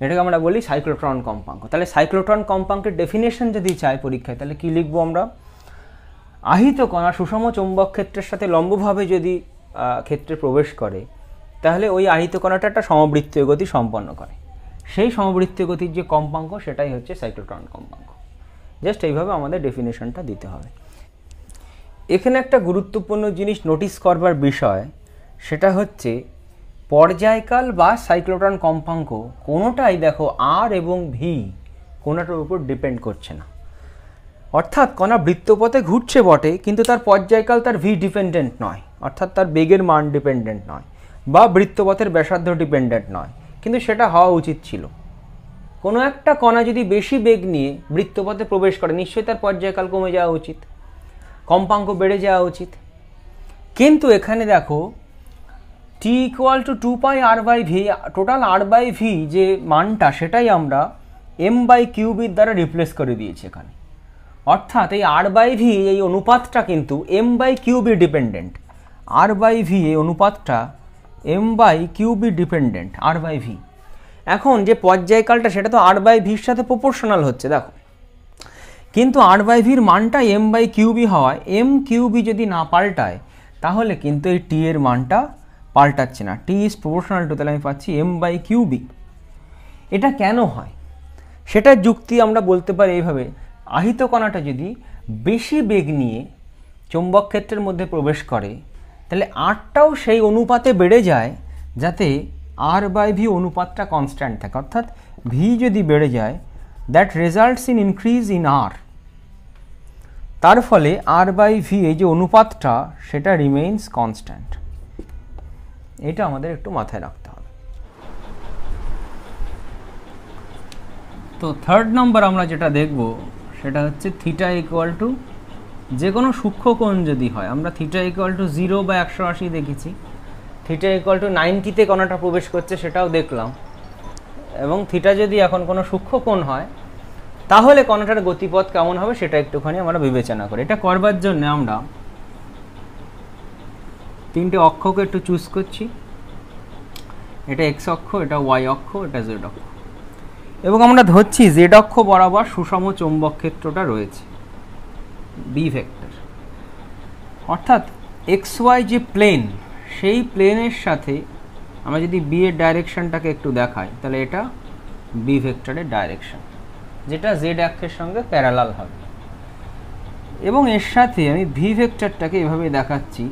Speaker 1: এটাকে আমরা বলি সাইক্লোট্রন কম্পাঙ্ক। তাহলে সাইক্লোট্রন কম্পাঙ্কের ডেফিনেশন যদি চাই পরীক্ষায় তাহলে কি লিখবো আমরা? আহিত কণা সুষম চৌম্বক ক্ষেত্রের সাথে লম্বভাবে যদি ক্ষেত্রে প্রবেশ করে তাহলে ওই আহিত কণাটা একটা সমবৃত্তীয় গতি সম্পন্ন করে। সেই সমবৃত্তীয় গতির যে কম্পাঙ্ক সেটাই হচ্ছে সাইক্লোট্রন কম্পাঙ্ক। জাস্ট এইভাবে আমাদের ডেফিনেশনটা দিতে হবে। এখানে একটা গুরুত্বপূর্ণ জিনিস নোটিস করবার বিষয়, সেটা হচ্ছে পর্যায়কাল বা সাইক্লোট্রন কম্পাঙ্ক কোনোটাই দেখো আর এবং ভি কোনোটার উপর ডিপেন্ড করছে না। অর্থাৎ কণা বৃত্তপথে ঘুরছে বটে, কিন্তু তার পর্যায়কাল তার ভি ডিপেন্ডেন্ট নয়, অর্থাৎ তার বেগের মান ডিপেন্ডেন্ট নয়, বা বৃত্তপথের ব্যাসার্ধ ডিপেন্ডেন্ট নয়, কিন্তু সেটা হওয়া উচিত ছিল। কোনো একটা কণা যদি বেশি বেগ নিয়ে বৃত্তপথে প্রবেশ করে নিশ্চয়ই তার পর্যায়কাল কমে যাওয়া উচিত, কম্পাঙ্ক বেড়ে যাওয়া উচিত। কিন্তু এখানে দেখো t = 2πr/v, টোটাল r/v যে মানটা সেটাই আমরা m/কিউব দ্বারা রিপ্লেস করে দিয়েছি এখানে। অর্থাৎ এই r/v এই অনুপাতটা কিন্তু m/কিউব ডিপেন্ডেন্ট, r/v এই অনুপাতটা m/কিউব ডিপেন্ডেন্ট r/v। এখন যে পর্যায়কালটা সেটা তো r/vর সাথে প্রপোর্শনাল হচ্ছে দেখো, কিন্তু r/vর মানটা m/কিউব হওয়ায় m/কিউব যদি না পাল্টায় তাহলে কিন্তু এই t এর মানটা পাল্টাচ্ছে না, t ইজ প্রপোর্শনাল টু, তাহলে আমি পাচ্ছি m/কিউব। এটা কেন হয় সেটার যুক্তি আমরা বলতে পারি এইভাবে, আহিত কণাটা যদি বেশি বেগ নিয়ে চৌম্বক ক্ষেত্রের মধ্যে প্রবেশ করে তাহলে আরটাও সেই অনুপাতে বেড়ে যায় যাতে r/v অনুপাতটা কনস্ট্যান্ট থাকে। অর্থাৎ v যদি বেড়ে যায় that results in increase in r, তার ফলে r/v এই যে অনুপাতটা সেটা রিমেইনস কনস্ট্যান্ট। এটা আমাদের একটু মাথায় রাখতে হবে। তো থার্ড নাম্বার আমরা যেটা দেখব সেটা হচ্ছে থিটা ইকুয়াল টু যে কোনো সূক্ষ্ম কোণ যদি হয়, আমরা থিটা ইকুয়াল টু 0 বা 180 দেখেছি, থিটা ইকুয়াল টু 90-তে কণাটা প্রবেশ করছে সেটাও দেখলাম, এবং থিটা যদি এখন কোনো সূক্ষ্ম কোণ হয় তাহলে কণাটার গতিপথ কেমন হবে সেটা একটুখানি আমরা বিবেচনা করি। এটা করবার জন্য আমরা তিনটে অক্ষকে একটু চুজ করছি, এটা এক্স অক্ষ, এটা ওয়াই অক্ষ, এটা জেড অক্ষ, এবং আমরা ধরছি জেড অক্ষ বরাবর সুষম চৌম্বক ক্ষেত্রটা রয়েছে বি ভেক্টর। অর্থাৎ এক্স ওয়াই যে প্লেন সেই প্লেনের সাথে আমরা যদি বি এর ডাইরেকশনটাকে একটু দেখাই তাহলে এটা বি ভেক্টরের ডাইরেকশন, যেটা জেড অক্ষের সঙ্গে প্যারালাল হবে। এবং এর সাথে আমি ভি ভেক্টরটাকে এভাবে দেখাচ্ছি,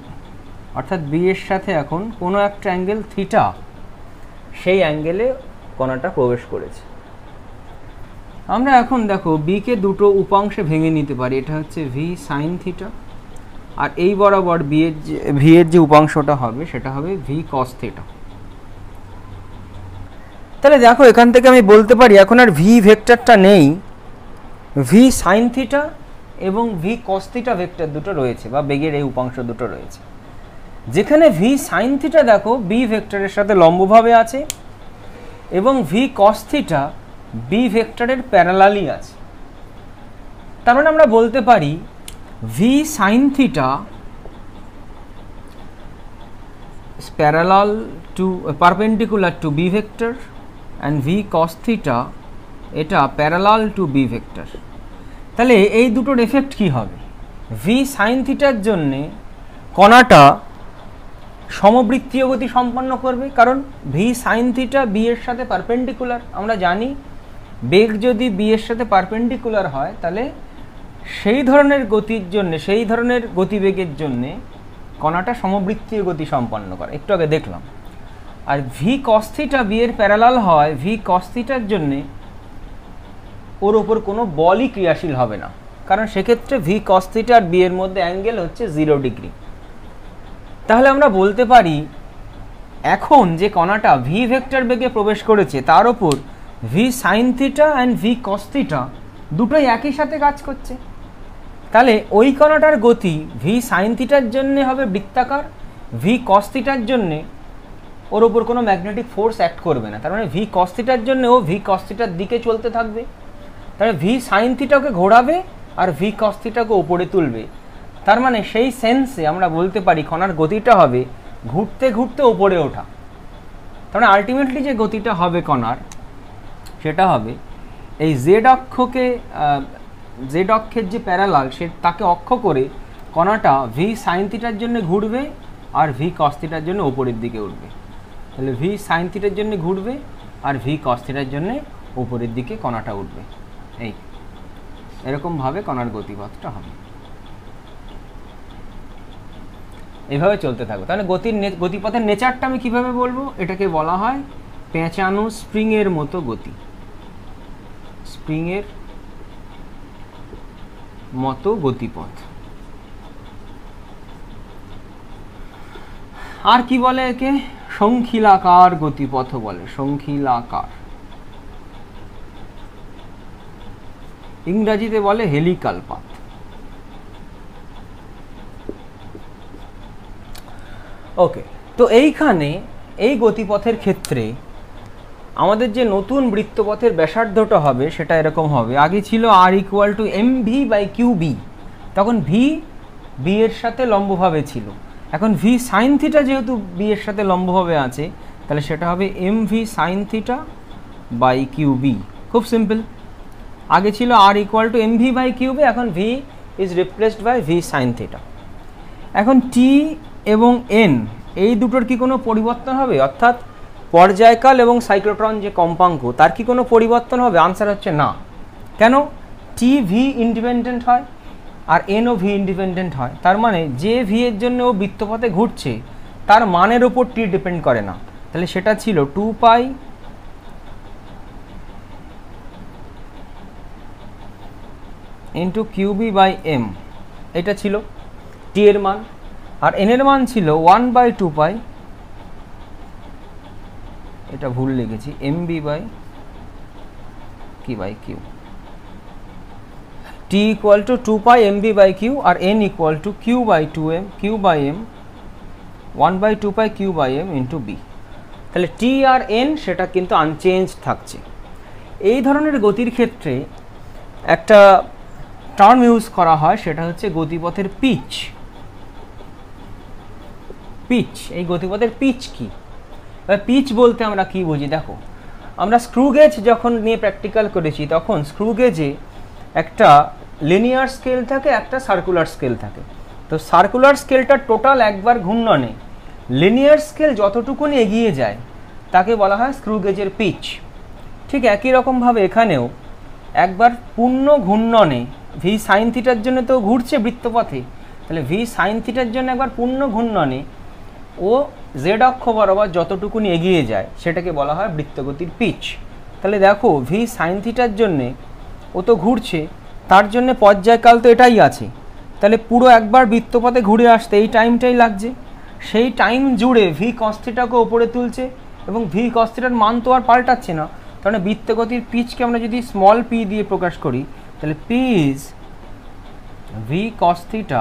Speaker 1: অর্থাৎ বি এর সাথে এখন কোনো একটা অ্যাঙ্গেল থিটা, সেই অ্যাঙ্গেলে কণাটা প্রবেশ করেছে। আমরা এখন দেখো বিকে দুটো উপাংশে ভেঙে নিতে পারি, এটা হচ্ছে ভি সাইন থিটা, আর এই বরাবর ভি এর যে উপাংশটা হবে সেটা হবে ভি কস থিটা। তাহলে দেখো এখান থেকে আমি বলতে পারি এখন আর ভি ভেক্টরটা নেই, ভি সাইন থিটা এবং ভি কস থিটা ভেক্টর দুটো রয়েছে, বা বেগের এই উপাংশ দুটো রয়েছে, যেখানে ভি সাইন থিটা দেখো বি ভেক্টরের সাথে লম্বভাবে আছে এবং ভি কস থিটা বি ভেক্টরের প্যারালালই আছে। তার মানে আমরা বলতে পারি V sine theta parallel to perpendicular to B vector and V cos theta এটা প্যারালাল টু বি ভেক্টর। তাহলে এই দুটোর এফেক্ট কি হবে? ভি সাইন থিটার জন্যে কণাটা সমবৃত্তীয় গতি সম্পন্ন করবে, কারণ ভি সাইন থিটা বি এর সাথে পারপেন্ডিকুলার। আমরা জানি বেগ যদি বি এর সাথে পারপেন্ডিকুলার হয় তাহলে সেই ধরনের গতির জন্য, সেই ধরনের গতিবেগের জন্যে কণাটা সমবৃত্তীয় গতি সম্পন্ন করে, একটু আগে দেখলাম। আর ভি কস থিটা বি এর প্যারালাল হয়, ভি কস থিটার জন্যে ওর ওপর কোনো বলই ক্রিয়াশীল হবে না, কারণ সেক্ষেত্রে ভি কস থিটা আর বি এর মধ্যে অ্যাঙ্গেল হচ্ছে 0 ডিগ্রি। তাহলে আমরা বলতে পারি এখন যে কণাটা ভি ভেক্টর বেগে প্রবেশ করেছে তার ওপর V sine theta and V cos theta দুটোই একই সাথে কাজ করছে। তাহলে ওই কণাটার গতি ভি সাইন থিটার জন্য হবে বৃত্তাকার, ভি কস থিটার জন্যে ওর ওপর কোনো ম্যাগনেটিক ফোর্স অ্যাক্ট করবে না। তার মানে ভি কস থিটার জন্য ও ভি কস থিটার দিকে চলতে থাকবে, তাহলে ভি সাইন থিটাকে ঘোরাবে আর ভি কস থিটাকে ওপরে তুলবে। তার মানে সেই সেন্সে আমরা বলতে পারি কণার গতিটা হবে ঘুরতে ঘুরতে ওপরে ওঠা। তার মানে আলটিমেটলি যে গতিটা হবে কণার সেটা হবে এই জেড অক্ষকে, জেড অক্ষের যে প্যারালাল সে তাকে অক্ষ করে কণাটা ভি সাইন থিটার জন্য ঘুরবে আর ভি কস থিটার জন্য উপরের দিকে উঠবে। তাহলে ভি সাইন থিটার জন্য ঘুরবে আর ভি কস থিটার জন্য উপরের দিকে কণাটা উঠবে। এই এরকমভাবে কণার গতিপথটা হবে, এইভাবে চলতে থাকবে। তাহলে গতিপথের নেচারটা আমি কিভাবে বলবো? এটাকে বলা হয় পেঁচানো স্প্রিংয়ের মতো গতি, স্প্রিংয়ের মতো গতিপথ। আর কি বলে একে? শঙ্খিলাকার গতিপথ বলে, শঙ্খিলাকার। ইংরাজিতে বলে হেলিকাল পাথ। ওকে, তো এইখানে এই গতিপথের ক্ষেত্রে আমাদের যে নতুন বৃত্তপথের ব্যাসার্ধটা হবে সেটা এরকম হবে। আগে ছিল আর equal to M V by Q B, তখন ভি বি এর সাথে লম্বভাবে ছিল। এখন ভি সাইন থিটা যেহেতু বি এর সাথে লম্বভাবে আছে, তাহলে সেটা হবে M V sine theta by Q B. খুব সিম্পল। আগে ছিল আর equal to M V by Q B, এখন V is replaced by V sine theta. এখন টি এবং এন এই দুটোর কি কোনো পরিবর্তন হবে? অর্থাৎ পর্যায়কাল এবং সাইক্লোট্রন যে কম্পাঙ্ক তার কি কোনো পরিবর্তন হবে? আনসার হচ্ছে না। কেন? টি ভি ইন্ডিপেন্ডেন্ট হয় আর এনও ভি ইন্ডিপেন্ডেন্ট হয়। তার মানে যে ভি এর জন্য ও বৃত্তপথে ঘুরছে তার মানের ওপর টি ডিপেন্ড করে না। তাহলে সেটা ছিল 2 পাই ইন্টু কিউবি বাই এম, এটা ছিল টি এর মান। আর এন এর মান ছিল 1/2 পাই, এটা ভুল লিখেছি, এম বি বাই কি by Q. T equal to 2 pi M B by Q আর N equal to Q by 2m, Q by M 1/2 pi Q by M into B. তাহলে টি আর এন সেটা কিন্তু আনচেঞ্জ থাকছে। এই ধরনের গতির ক্ষেত্রে একটা টার্ম ইউজ করা হয়, সেটা হচ্ছে গতিপথের পিচ। পিচ, এই গতিপথের পিচ কি? পিচ বলতে আমরা কি বুঝি? দেখো, আমরা স্ক্রু গেজ যখন নিয়ে প্র্যাকটিক্যাল করেছি তখন স্ক্রু গেজে একটা লিনিয়ার স্কেল থাকে, একটা সার্কুলার স্কেল থাকে। তো সার্কুলার স্কেলটা টোটাল একবার ঘূর্ণনে, লিনিয়ার স্কেল যতটুকুনি এগিয়ে যায় তাকে বলা হয় স্ক্রু গেজের পিচ। ঠিক একই রকমভাবে এখানেও একবার পূর্ণ ঘূর্ণনে ভি সাইন থিটার জন্য তো ঘুরছে বৃত্তপথে, তাহলে ভি সাইন থিটার জন্য একবার পূর্ণ ঘূর্ণনে ও জেড অক্ষ বরাবর যতটুকুনি এগিয়ে যায় সেটাকে বলা হয় বৃত্তগতির পিচ। তাহলে দেখো, ভি সাইন থিটার জন্যে ও তো ঘুরছে, তার জন্য পর্যায়কাল তো এটাই আছে। তাহলে পুরো একবার বৃত্তপথে ঘুরে আসতে এই টাইমটাই লাগছে। সেই টাইম জুড়ে ভি কস থিটাকে ওপরে তুলছে এবং ভি কস থিটার মান তো আর পাল্টাচ্ছে না। তাহলে বৃত্তগতির পিচকে আমরা যদি স্মল পি দিয়ে প্রকাশ করি, তাহলে P is V cos theta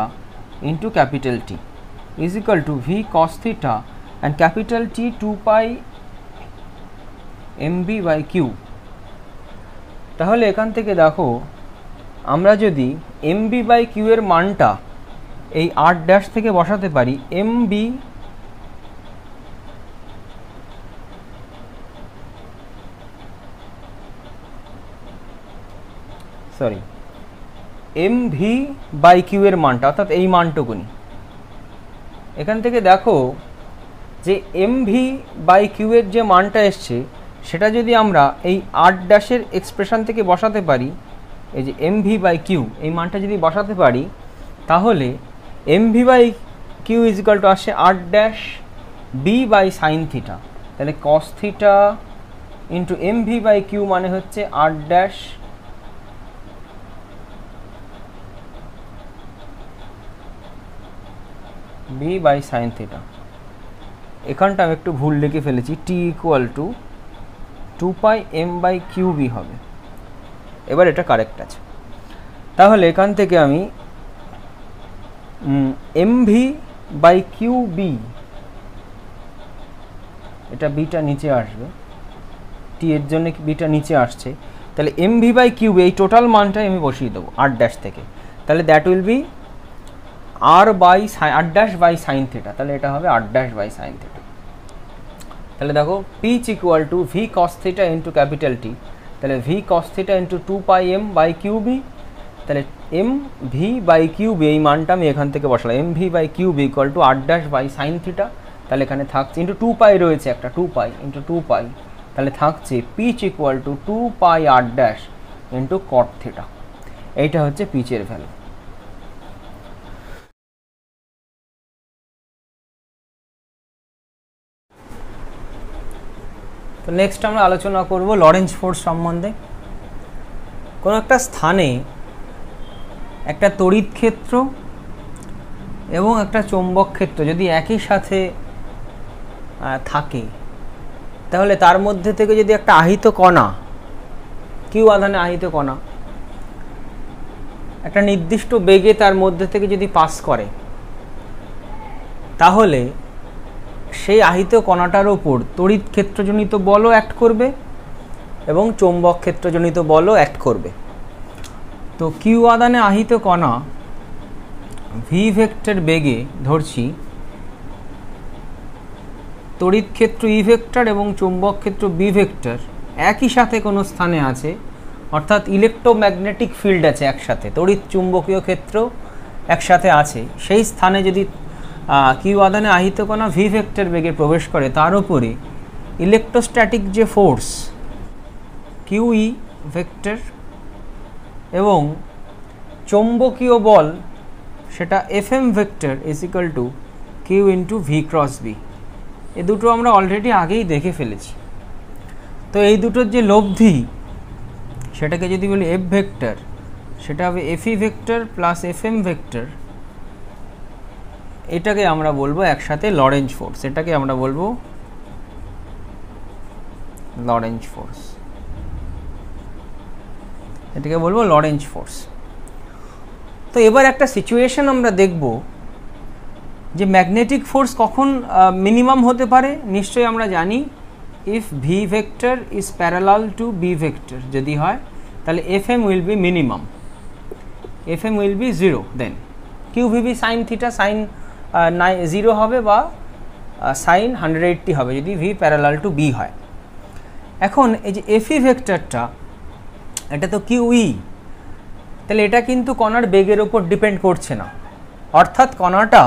Speaker 1: into capital T is equal to v cos theta and capital T 2 pi mb by q। তাহলে এখান থেকে দেখো, আমরা যদি mb by q এর মানটা এই r ড্যাশ থেকে বসাতে পারি, mb mv by q এর মানটা, অর্থাৎ এই মানটুকুনি। এখান থেকে দেখো যে এমভি বাই কিউ এর যে মানটা এসছে সেটা যদি আমরা এই আর ড্যাশের এক্সপ্রেশন থেকে বসাতে পারি, এই যে এমভি বাই কিউ এই মানটা যদি বসাতে পারি, তাহলে MV by Q is equal to আসছে আর dash B by sine theta. তাহলে cos theta into MV by Q মানে হচ্ছে আর dash B by sine theta. এখানটা আমি একটু ভুল লিখে ফেলেছি, T equal to 2 pi M by Q B হবে। এবার এটা কারেক্ট আছে। তাহলে এখান থেকে আমি M V by Q B, এটা বিটা নিচে আসবে, টি এর জন্য বিটা নিচে আসছে, তাহলে M V by Q B এই টোটাল মানটাই আমি বসিয়ে দেবো আর ড্যাশ থেকে। তাহলে that will be R dash by sine theta. তাহলে এটা হবে R dash by sine theta. তাহলে দেখো, pitch equal to V cos theta into capital T, তাহলে V cos theta into 2 pi M by Q B তাহলে M V by Q B এই মানটা আমি এখান থেকে বসালাম, M V by cube equal to R dash by sine theta, তাহলে এখানে থাকছে ইন্টু 2 পাই রয়েছে একটা 2 পাই ইন্টু 2 পাই, তাহলে থাকছে pitch equal to 2 pi R dash into cot theta. এইটা হচ্ছে পিচের ভ্যালু। তো নেক্সট আমরা আলোচনা করব লরেঞ্জ ফোর্স সম্বন্ধে। কোনো একটা স্থানে একটা তড়িৎ ক্ষেত্র এবং একটা চৌম্বক ক্ষেত্র যদি একই সাথে থাকে, তাহলে তার মধ্যে থেকে যদি একটা আহিত কণা, কিউ আধানে আহিত কণা একটা নির্দিষ্ট বেগে তার মধ্যে থেকে যদি পাস করে, তাহলে সেই আহিত কণাটার ওপর তড়িৎ ক্ষেত্রজনিত বলও অ্যাক্ট করবে এবং চৌম্বক ক্ষেত্রজনিত বলও অ্যাক্ট করবে। তো কিউ আধানে আহিত কণা ভি ভেক্টর বেগে ধরছি, তড়িৎ ক্ষেত্র ই ভেক্টর এবং চৌম্বক ক্ষেত্র বি ভেক্টর একই সাথে কোনো স্থানে আছে, অর্থাৎ ইলেকট্রোম্যাগনেটিক ফিল্ড আছে একসাথে, তড়িৎ চুম্বকীয় ক্ষেত্র একসাথে আছে, সেই স্থানে যদি কিউ আধানে আহিত কণা ভি ভেক্টর বেগে প্রবেশ করে, তার উপরে ইলেকট্রোস্ট্যাটিক যে ফোর্স কিউ ই ভেক্টর এবং চৌম্বকীয় বল সেটা F M vector is equal to Q into V cross B, এ দুটো আমরা অলরেডি আগেই দেখে ফেলেছি। তো এই দুটোর যে লব্ধি সেটাকে যদি বলি এফ ভেক্টর, সেটা হবে F E vector plus F M vector, এটাকে আমরা বলবো একসাথে লরেঞ্জ ফোর্স, এটাকে আমরা বলবো লরেঞ্জ ফোর্স, এটাকে বলবো লরেঞ্জ ফোর্স। তো এবার একটা সিচুয়েশন আমরা দেখব যে ম্যাগনেটিক ফোর্স কখন মিনিমাম হতে পারে। নিশ্চয়ই আমরা জানি if V vector is parallel to B vector যদি হয়, তাহলে F M will be minimum, F M will be 0, then Q V B sine theta sine 0 হবে বা সাইন 180 হবে যদি ভি প্যারালাল টু বি হয়। এখন এই যে এফ ই ভেক্টরটা, এটা তো কিউ ই, তাহলে এটা কিন্তু কণার বেগের উপর ডিপেন্ড করছে না, অর্থাৎ কণাটা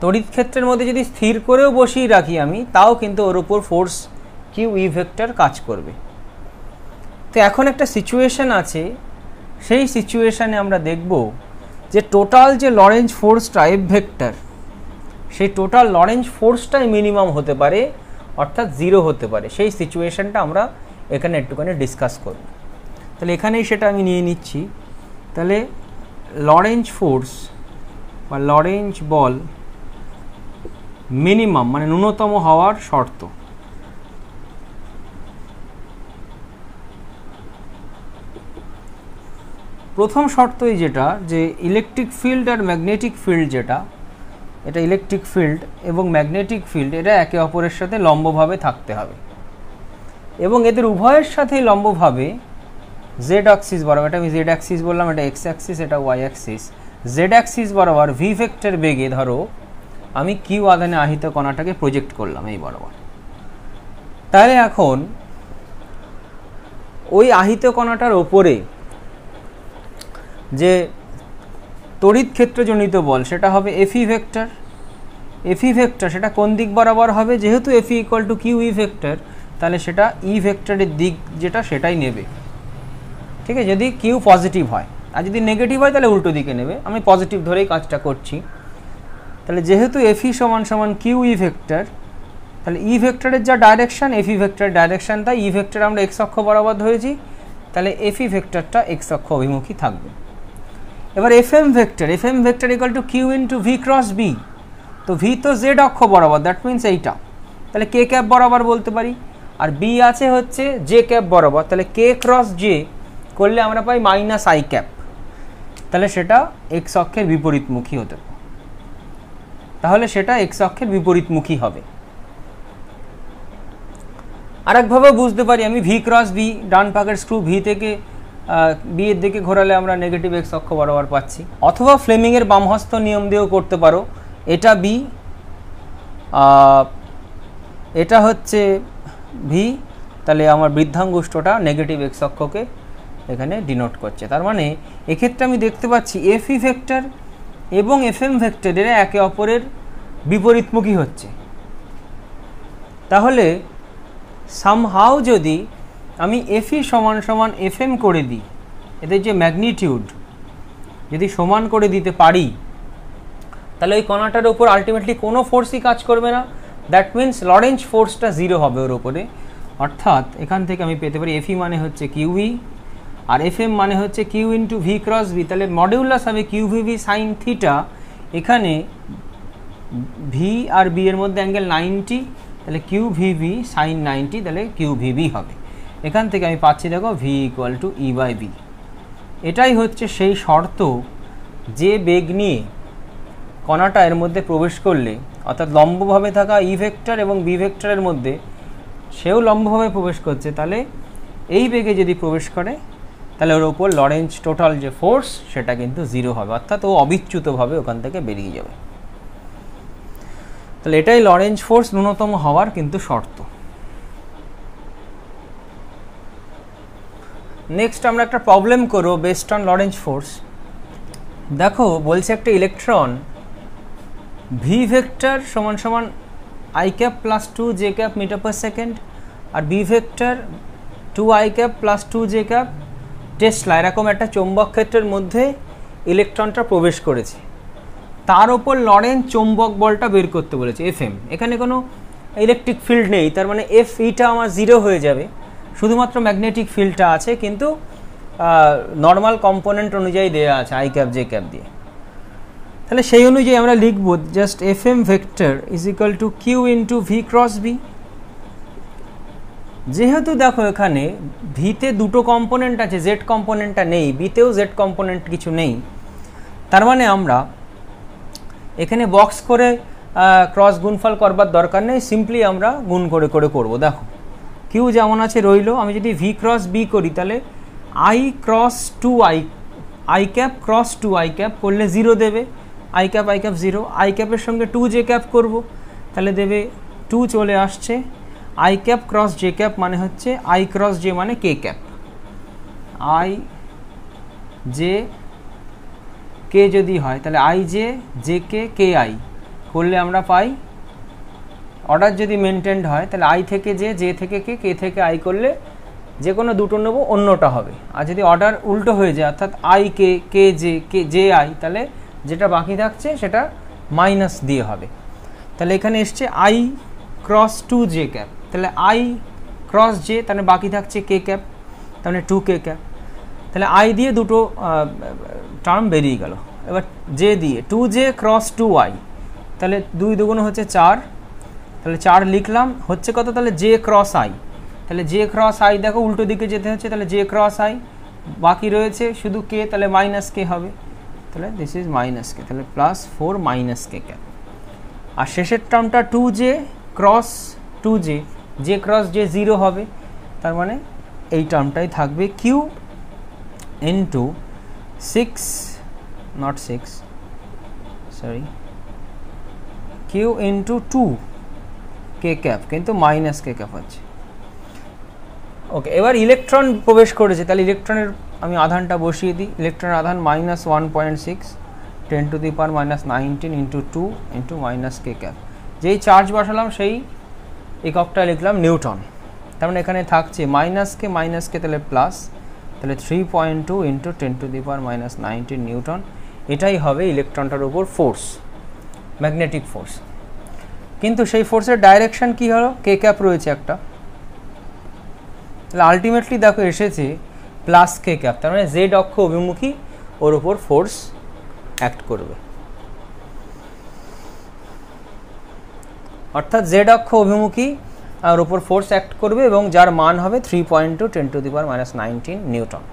Speaker 1: তড়িৎ ক্ষেত্রের মধ্যে যদি স্থির করেও বসিয়ে রাখি আমি, তাও কিন্তু ওর উপর ফোর্স কিউ ই ভেক্টর কাজ করবে। তো এখন একটা সিচুয়েশন আছে, সেই সিচুয়েশানে আমরা দেখব যে টোটাল যে লরেঞ্জ ফোর্সটা এফ ভেক্টর, সেই টোটাল লরেঞ্জ ফোর্সটাই মিনিমাম হতে পারে, অর্থাৎ 0 হতে পারে। সেই সিচুয়েশানটা আমরা এখানে একটুখানি ডিসকাস করব। তাহলে এখানেই সেটা আমি নিয়ে নিচ্ছি। তাহলে লরেঞ্জ ফোর্স বা লরেঞ্জ বল মিনিমাম মানে ন্যূনতম হওয়ার শর্ত। প্রথম শর্তই যেটা, যে ইলেকট্রিক ফিল্ড আর ম্যাগনেটিক ফিল্ড যেটা, এটা ইলেকট্রিক ফিল্ড এবং ম্যাগনেটিক ফিল্ড এটা একে অপরের সাথে লম্বভাবে থাকতে হবে এবং এদের উভয়ের সাথেই লম্বভাবে জেড অ্যাক্সিস বরাবর, এটা আমি জেড অ্যাক্সিস বললাম, এটা এক্স অ্যাক্সিস, এটা ওয়াই অ্যাক্সিস, জেড অ্যাক্সিস বরাবর ভি ভেক্টর বেগে ধরো আমি কিউ আধানে আহিত কণাটাকে প্রজেক্ট করলাম এই বরাবর। তাহলে এখন ওই আহিত কণাটার ওপরে যে তড়িৎ ক্ষেত্রজনিত বল সেটা হবে F E vector. F E vector সেটা কোন দিক বরাবর হবে, যেহেতু F E equal to Q E vector, তাহলে সেটা ই ভেক্টরের দিক যেটা সেটাই নেবে, ঠিক আছে, যদি কিউ পজিটিভ হয়। আর যদি নেগেটিভ হয় তাহলে উল্টো দিকে নেবে। আমি পজিটিভ ধরেই কাজটা করছি। তাহলে যেহেতু এফ ই সমান সমান কিউ ই ভেক্টর, তাহলে ই ভেক্টরের যা ডাইরেকশান এফ ই ভেক্টরের ডাইরেকশান তাই। ই ভেক্টর আমরা এক্স অক্ষ বরাবর ধরেছি, তাহলে এফ ই ভেক্টরটা এক্স অক্ষ অভিমুখী থাকবে। এবার F M vector, F M vector equal to Q into V cross B. তো ভি তো জেড অক্ষ বরাবর, দ্যাট মিনস এইটা, তাহলে কে ক্যাপ বরাবর বলতে পারি। আর বি আছে হচ্ছে জে ক্যাপ বরাবর, তাহলে কে ক্রস জে করলে আমরা পাই মাইনাস আই ক্যাপ, তাহলে সেটা এক্স অক্ষের বিপরীতমুখী হতে পারে, তাহলে সেটা এক্স অক্ষের বিপরীতমুখী হবে। আরেকভাবে বুঝতে পারি আমি, ভি ক্রস বি, ডান পাকের স্ক্রু ভি থেকে বি এর দিকে ঘোরালে আমরা নেগেটিভ এক্স অক্ষ বরাবর পাচ্ছি। অথবা ফ্লেমিংয়ের বামহস্ত নিয়ম দিয়েও করতে পারো, এটা বি, এটা হচ্ছে ভি, তাহলে আমার বৃদ্ধাঙ্গুষ্ঠটা নেগেটিভ এক্স অক্ষকে এখানে ডিনোট করছে। তার মানে এক্ষেত্রে আমি দেখতে পাচ্ছি এফই ভেক্টর এবং এফএম ভেক্টরের একে অপরের বিপরীতমুখী হচ্ছে। তাহলে সামহাও যদি আমি এফই সমান সমান এফএম করে দিই, এদের যে ম্যাগনিটিউড যদি সমান করে দিতে পারি, তাহলে ওই কণাটার উপর আলটিমেটলি কোনো ফোর্সই কাজ করবে না। দ্যাট মিন্স লরেঞ্জ ফোর্সটা 0 হবে ওর উপরে। অর্থাৎ এখান থেকে আমি পেতে পারি এফই মানে হচ্ছে কিউই আর এফএম মানে হচ্ছে Q into V cross V. তাহলে মডিউলাস হবে কিউভিভি সাইন থিটা। এখানে ভি আর বি এর মধ্যে অ্যাঙ্গেল 90, তাহলে কিউভিভি সাইন 90, তাহলে কিউভিভি হবে। এখান থেকে আমি পাচ্ছি দেখো V equal to E by B. এটাই হচ্ছে সেই শর্ত যে বেগ নিয়ে কণাটা এর মধ্যে প্রবেশ করলে, অর্থাৎ লম্বভাবে থাকা ই ভেক্টর এবং বি ভেক্টরের মধ্যে সেও লম্বভাবে প্রবেশ করছে, তাহলে এই বেগে যদি প্রবেশ করে তাহলে ওর ওপর লরেঞ্জ টোটাল যে ফোর্স সেটা কিন্তু 0 হবে, অর্থাৎ ও অবিচ্যুতভাবে ওখান থেকে বেরিয়ে যাবে। তাহলে এটাই লরেঞ্জ ফোর্স ন্যূনতম হওয়ার কিন্তু শর্ত। নেক্সট আমরা একটা প্রবলেম করব বেসড অন লরেঞ্জ ফোর্স। দেখো বলছে একটা ইলেকট্রন ভি ভেক্টর সমান সমান I cap plus 2 J cap metre per second আর B vector 2 I cap plus 2 J cap tesla, এরকম একটা চৌম্বক ক্ষেত্রের মধ্যে ইলেকট্রনটা প্রবেশ করেছে। তার ওপর লরেঞ্জ চৌম্বক বলটা বের করতে বলেছে এফএম। এখানে কোনো ইলেকট্রিক ফিল্ড নেই, তার মানে এফ ইটা আমার 0 হয়ে যাবে, শুধুমাত্র ম্যাগনেটিক ফিল্ডটা আছে, কিন্তু নর্মাল কম্পোনেন্ট অনুযায়ী দেওয়া আছে আই ক্যাপ জে ক্যাপ দিয়ে। তাহলে সেই অনুযায়ী আমরা লিখব just FM vector is equal to Q into V cross B. যেহেতু দেখো এখানে ভিতে দুটো কম্পোনেন্ট আছে, জেড কম্পোনেন্টটা নেই, বিতেও জেড কম্পোনেন্ট কিছু নেই, তার মানে আমরা এখানে বক্স করে ক্রস গুণফল করবার দরকার নেই, সিম্পলি আমরা গুণ করে করে করবো। দেখো কিউ যেমন আছে রইল, আমি যদি ভি ক্রস বি করি তাহলে I cross 2 I cap cross 2 I cap করলে 0 দেবে, আই ক্যাপ 0, আই ক্যাপের সঙ্গে 2 জে ক্যাপ করবো তাহলে দেবে 2 চলে আসছে। I cap cross J cap মানে হচ্ছে আই ক্রস জে মানে কে ক্যাপ, আই জে কে যদি হয় তাহলে I J J K K I করলে আমরা পাই। অর্ডার যদি মেনটেন্ড হয় তাহলে আই থেকে জে থেকে কে থেকে আই করলে যে কোনো দুটো নেবো, অন্যটা হবে। আর যদি অর্ডার উল্টো হয়ে যায়, অর্থাৎ আই কে জে আই, তাহলে যেটা বাকি থাকছে সেটা মাইনাস দিয়ে হবে। তাহলে এখানে এসছে আই ক্রস 2 জে ক্যাপ, তাহলে আই ক্রস জে, তাহলে বাকি থাকছে কে ক্যাপ, তাহলে 2 কে ক্যাপ। তাহলে আই দিয়ে দুটো টার্ম বেরিয়ে গেল। এবার জে দিয়ে 2 জে ক্রস 2 আই, তাহলে 2 দুগুণ হচ্ছে 4, তাহলে 4 লিখলাম, হচ্ছে কত, তাহলে জে ক্রস আই, তাহলে জে ক্রস আই দেখো উল্টো দিকে যেতে হচ্ছে, তাহলে জে ক্রস আই, বাকি রয়েছে শুধু কে, তাহলে মাইনাস কে হবে, তাহলে দিস ইজ মাইনাস কে, তাহলে প্লাস 4 মাইনাস কে ক্যাপ। আর শেষের টার্মটা 2 J cross 2 J, J cross J 0 হবে, তার মানে এই টার্মটাই থাকবে Q into 6 not 6 sorry q into 2 k cap, কিন্তু মাইনাস কে ক্যাপ হচ্ছে। ওকে, এবার ইলেকট্রন প্রবেশ করেছে, তাহলে ইলেকট্রনের আমি আধানটা বসিয়ে দিই। ইলেকট্রনের আধান -1.6 10 to the power -19 into 2 into minus K cap. যেই চার্জ বসালাম সেই এককটা লিখলাম নিউটন। তার মানে এখানে থাকছে মাইনাস কে তাহলে প্লাস, তাহলে 3.2 into 10 to the power -19 Newton. এটাই হবে ইলেকট্রনটার উপর ফোর্স, ম্যাগনেটিক ফোর্স। কিন্তু সেই ফোর্সের ডাইরেকশন কি হলো, কে ক্যাপ রয়েছে একটা, তাহলে আলটিমেটলি দেখো এসেছে প্লাস কে ক্যাপ, তার মানে জেড অক্ষ অভিমুখী ওর উপর ফোর্স অ্যাক্ট করবে, অর্থাৎ জেড অক্ষ অভিমুখী ওর উপর ফোর্স অ্যাক্ট করবে এবং যার মান হবে 3.2 10 to the power -19 নিউটন।